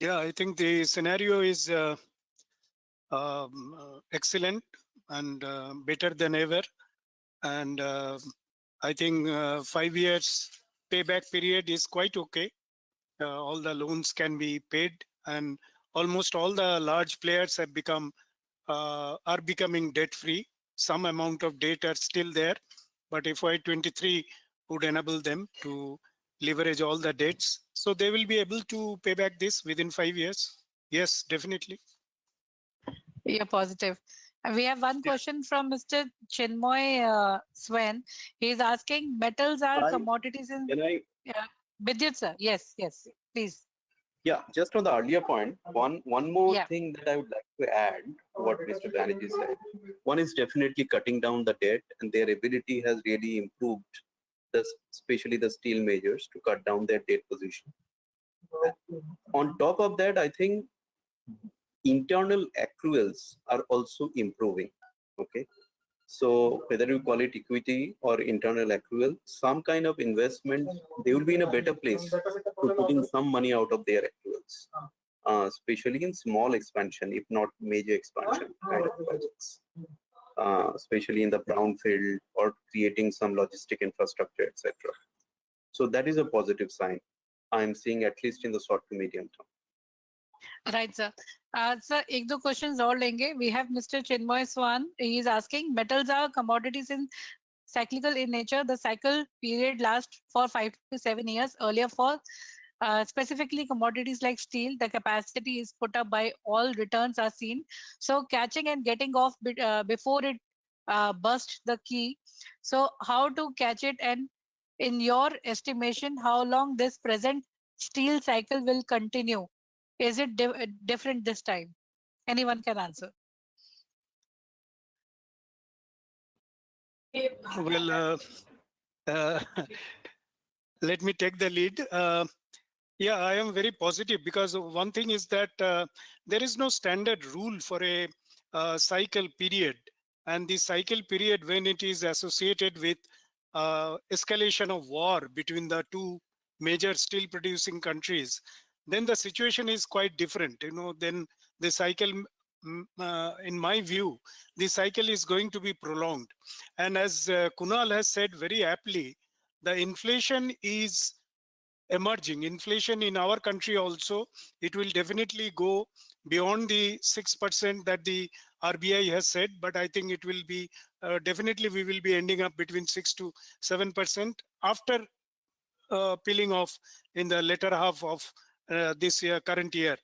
Yeah, I think the scenario is excellent and better than ever. And I think 5 years payback period is quite okay. All the loans can be paid, and almost all the large players have are becoming debt free. Some amount of debt are still there, but FY23 would enable them to leverage all the debts. So they will be able to pay back this within 5 years. Yes, definitely. You're positive. And we have one question from Mr. Chinmoy Swen. He's asking, metals are commodities in... Can I? Yeah. Bidyut sir, yes, please. Yeah, just on the earlier point, one more Yeah. thing that I would like to add to what Mr. Banerjee said. One is definitely cutting down the debt, and their ability has really improved, especially the steel majors, to cut down their debt position. On top of that, I think internal accruals are also improving. Okay, So whether you call it equity or internal accrual, some kind of investment, they will be in a better place to put in some money out of their accruals, especially in small expansion, if not major expansion kind of projects, especially in the brownfield or creating some logistic infrastructure, etc. So that is a positive sign I'm seeing, at least in the short to medium term. Right, sir. Sir, एक दो questions और लेंगे. We have Mr. Chinmoy Swan. He is asking, metals are commodities in cyclical in nature. The cycle period lasts for 5 to 7 years. Earlier for specifically commodities like steel, the capacity is put up by all, returns are seen. So catching and getting off before it burst the key. So how to catch it, and in your estimation, how long this present steel cycle will continue? Is it different this time? Anyone can answer. Well, let me take the lead. Yeah, I am very positive because one thing is that there is no standard rule for a cycle period. And the cycle period, when it is associated with escalation of war between the two major steel producing countries, then the situation is quite different. Then the cycle, in my view, the cycle is going to be prolonged. And as Kunal has said very aptly, the inflation is emerging. Inflation in our country also, it will definitely go beyond the 6% that the RBI has said, but I think it will be definitely we will be ending up between 6 to 7% after peeling off in the latter half of this year, current year,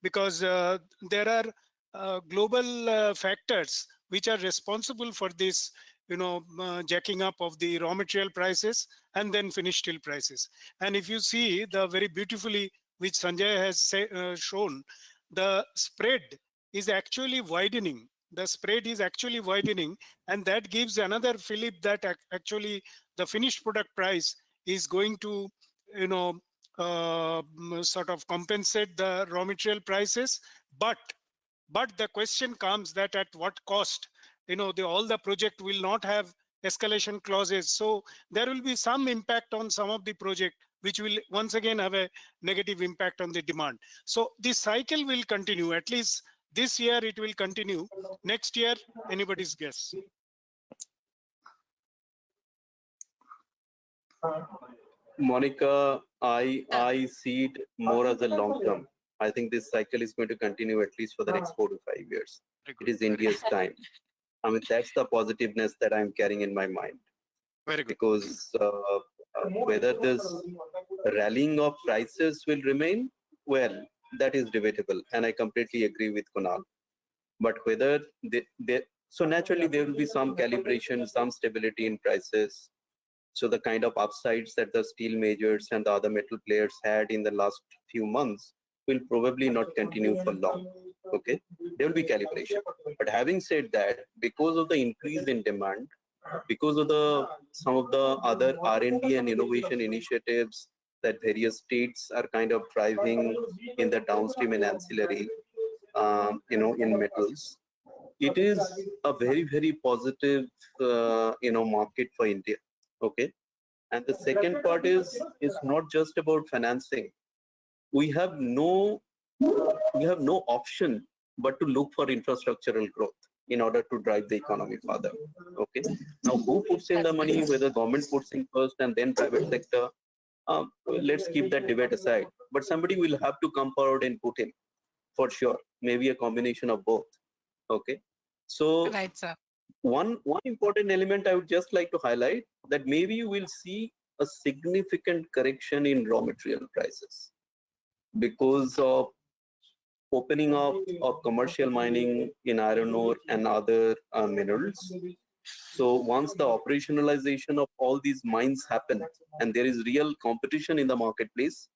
because there are global factors which are responsible for this, jacking up of the raw material prices and then finished steel prices. And if you see the very beautifully, which Sanjay has shown, the spread is actually widening. The spread is actually widening, and that gives another fillip that actually the finished product price is going to, sort of compensate the raw material prices. But the question comes that at what cost? All the project will not have escalation clauses. So there will be some impact on some of the project, which will once again have a negative impact on the demand. So this cycle will continue. At least this year it will continue. Next year, anybody's guess. Monica, I see it more as a long term. I think this cycle is going to continue at least for the next 4 to 5 years. It is India's time. I mean, that's the positiveness that I'm carrying in my mind. Very good. Because whether this rallying of prices will remain, well, that is debatable. And I completely agree with Kunal. But whether so naturally there will be some calibration, some stability in prices. So the kind of upsides that the steel majors and the other metal players had in the last few months will probably not continue for long. Okay, there will be calibration. But having said that, because of the increase in demand, because of some of the other R&D and innovation initiatives that various states are kind of driving in the downstream and ancillary, in metals, it is a very, very positive, market for India. Okay, and the second part is not just about financing. We have no option but to look for infrastructural growth in order to drive the economy further. Okay, now who puts in the money, whether government puts in first and then private sector, let's keep that debate aside, but somebody will have to come forward and put in, for sure, maybe a combination of both. Okay, so Right, sir. One important element I would just like to highlight, that maybe you will see a significant correction in raw material prices because of opening up of commercial mining in iron ore and other minerals. So once the operationalization of all these mines happen and there is real competition in the marketplace,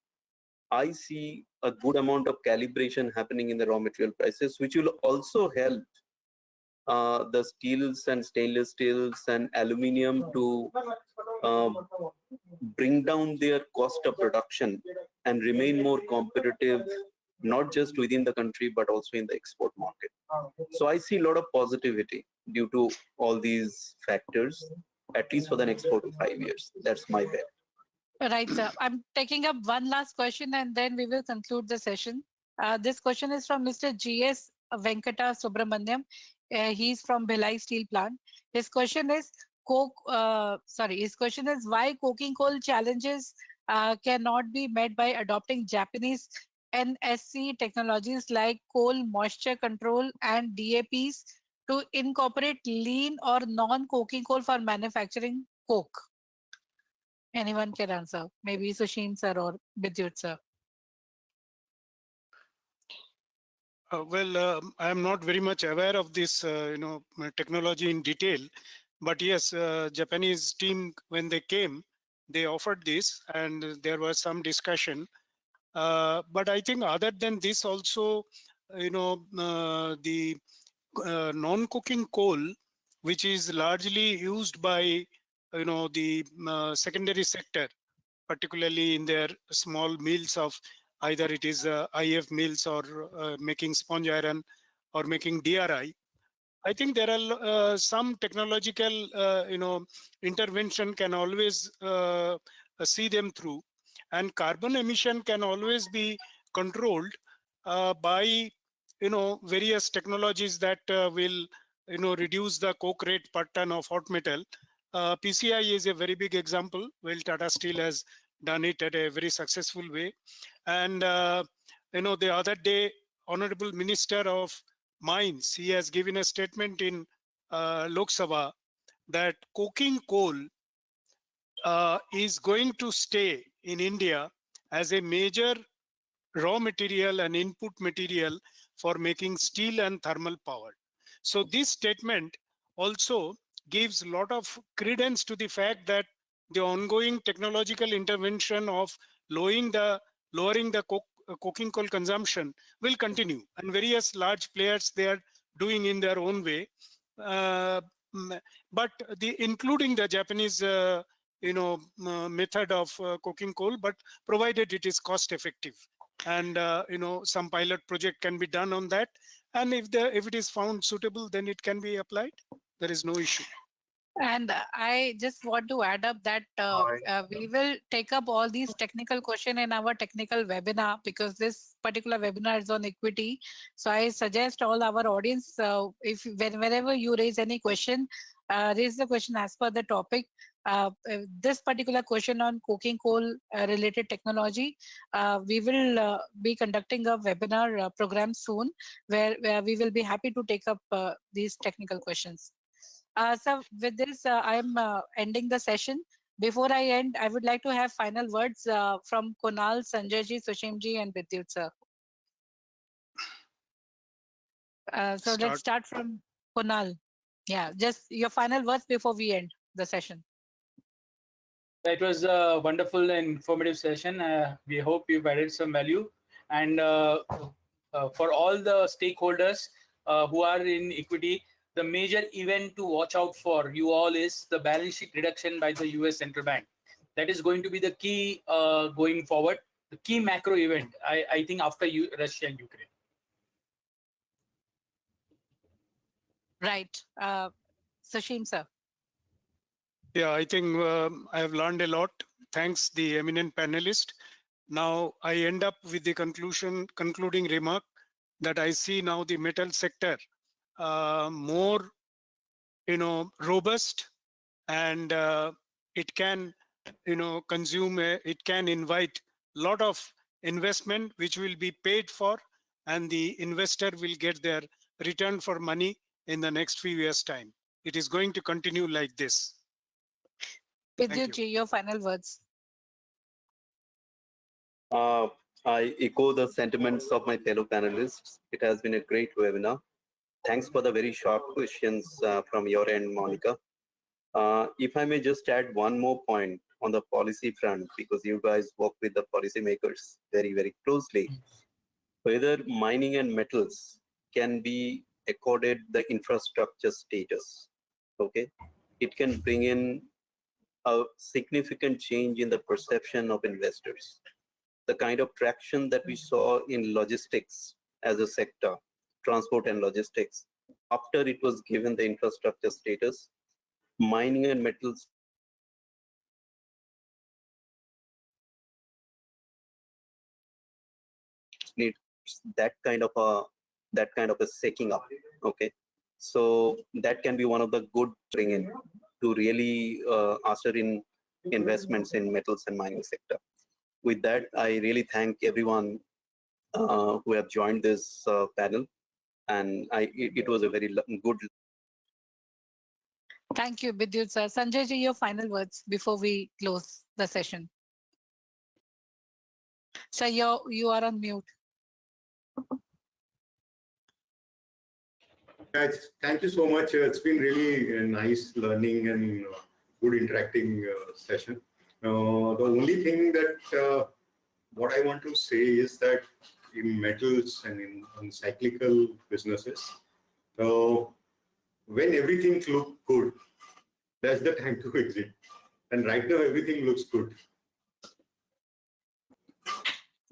I see a good amount of calibration happening in the raw material prices, which will also help the steels and stainless steels and aluminium to bring down their cost of production and remain more competitive, not just within the country, but also in the export market. So I see a lot of positivity due to all these factors, at least for the next 4 to 5 years. That's my bet. Right, sir. I'm taking up one last question and then we will conclude the session. This question is from Mr. GS Venkata Subramaniam. He's from Bhilai Steel Plant. His question is, his question is why coking coal challenges cannot be met by adopting Japanese NSC technologies like coal moisture control and DAPs to incorporate lean or non-coking coal for manufacturing coke. Anyone can answer, maybe Sushim sir or Bidyut sir. I am not very much aware of this, technology in detail, but yes, Japanese team, when they came, they offered this and there was some discussion. But I think other than this also, the non-cooking coal, which is largely used by, the secondary sector, particularly in their small mills of either it is IF mills or making sponge iron or making DRI. I think there are some technological, intervention can always see them through, and carbon emission can always be controlled by, various technologies that will, reduce the coke rate per ton of hot metal. PCI is a very big example. Well, Tata Steel has done it at a very successful way. And, the other day, Honorable Minister of Mines, he has given a statement in Lok Sabha that coking coal is going to stay in India as a major raw material and input material for making steel and thermal power. So this statement also gives a lot of credence to the fact that the ongoing technological intervention of lowering the coking coal consumption will continue, and various large players they are doing in their own way. But including the Japanese, method of coking coal, but provided it is cost effective, and some pilot project can be done on that. And if it is found suitable, then it can be applied. There is no issue. And I just want to add up that we will take up all these technical questions in our technical webinar, because this particular webinar is on equity. So I suggest all our audience, whenever you raise any question, raise the question as per the topic. This particular question on coking coal related technology, we will be conducting a webinar program soon, where we will be happy to take up these technical questions. So with this, I am ending the session. Before I end, I would like to have final words from Kunal, Sanjay ji, Sushim ji, and Bidyut sir. So let's start from Kunal. Yeah, just your final words before we end the session. It was a wonderful and informative session. We hope you've added some value. And for all the stakeholders who are in equity, the major event to watch out for you all is the balance sheet reduction by the US Central Bank. That is going to be the key going forward, the key macro event, I think, after Russia and Ukraine. Right. Sushim sir. Yeah, I think I have learned a lot. Thanks the eminent panelist. Now I end up with the concluding remark that I see now the metal sector more, robust, and it can, consume, it can invite a lot of investment which will be paid for, and the investor will get their return for money in the next few years' time. It is going to continue like this. Bidyut ji, your final words. I echo the sentiments of my fellow panelists. It has been a great webinar. Thanks for the very sharp questions from your end, Monica. If I may just add one more point on the policy front, because you guys work with the policymakers very, very closely, whether mining and metals can be accorded the infrastructure status. Okay, it can bring in a significant change in the perception of investors. The kind of traction that we saw in logistics as a sector, transport and logistics, after it was given the infrastructure status, mining and metals needs that kind of a shaking up. Okay, so that can be one of the good bring in to really usher in investments in metals and mining sector. With that, I really thank everyone who have joined this panel, and it was a very good. Thank you, Bidyut sir. Sanjay ji, your final words before we close the session. Sir, you are on mute. Guys, thank you so much. It's been really a nice learning and good interacting session. The only thing that what I want to say is that in metals and on cyclical businesses, when everything looks good, that's the time to exit. And right now, everything looks good.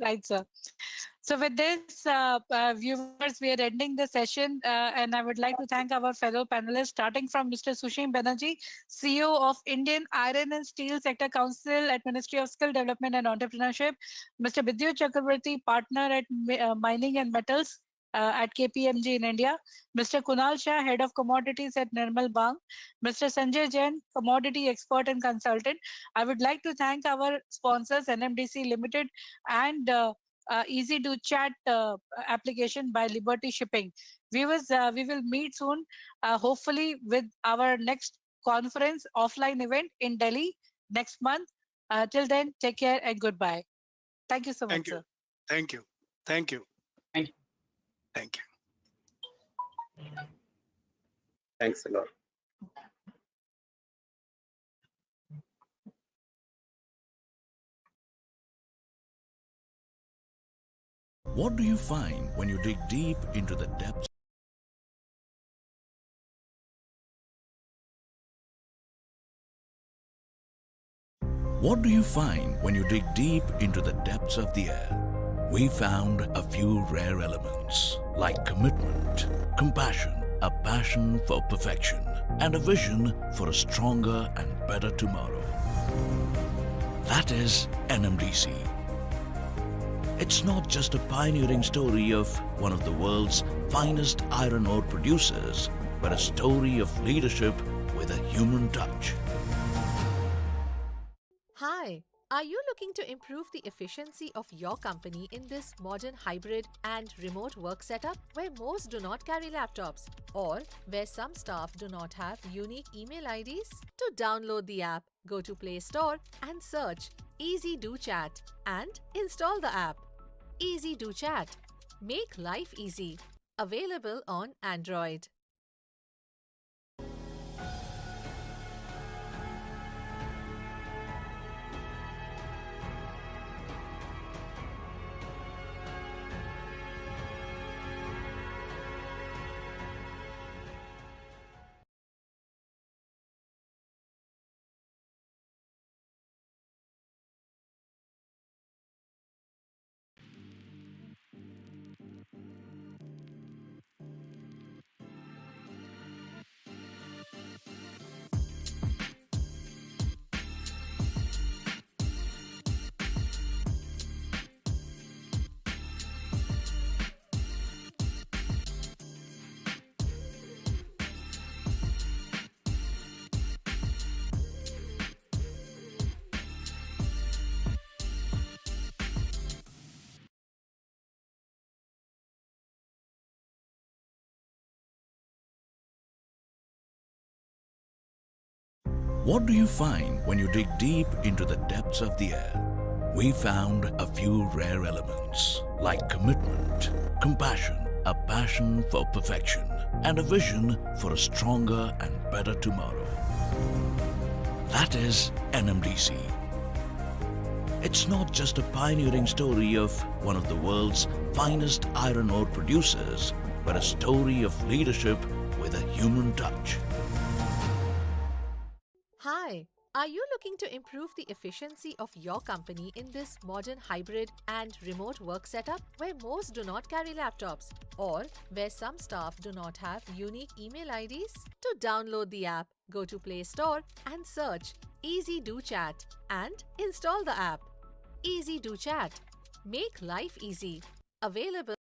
Right, sir. So with this, viewers, we are ending the session, and I would like to thank our fellow panelists, starting from Mr. Sushim Banerjee, CEO of Indian Iron and Steel Sector Council at Ministry of Skill Development and Entrepreneurship, Mr. Bidyut Chakraborty, partner at Mining and Metals at KPMG in India, Mr. Kunal Shah, head of Commodities at Nirmal, Mr. Sanjay Jain, commodity expert and consultant. I would like to thank our sponsors, NMDC Limited and Easy to Chat application by Liberty Shipping. Viewers, we will meet soon, hopefully with our next conference offline event in Delhi next month. Till then, take care and goodbye. Thank you so much, sir. Thank you. Thank you. Thank you. Thank you. Thanks a lot. What do you find when you dig deep into the depths? What do you find when you dig deep into the depths of the air? We found a few rare elements like commitment, compassion, a passion for perfection, and a vision for a stronger and better tomorrow. That is NMDC. It's not just a pioneering story of one of the world's finest iron ore producers, but a story of leadership with a human touch. Hi, are you looking to improve the efficiency of your company in this modern hybrid and remote work setup where most do not carry laptops or where some staff do not have unique email IDs? To download the app, go to Play Store and search Easy Do Chat and install the app. Easy Do Chat. Make life easy. Available on Android. What do you find when you dig deep into the depths of the air? We found a few rare elements like commitment, compassion, a passion for perfection, and a vision for a stronger and better tomorrow. That is NMDC. It's not just a pioneering story of one of the world's finest iron ore producers, but a story of leadership with a human touch. Hi, Are you looking to improve the efficiency of your company in this modern hybrid and remote work setup where most do not carry laptops or where some staff do not have unique email IDs? To download the app, go to Play Store and search Easy Do Chat and install the app. Easy Do Chat. Make life easy. Available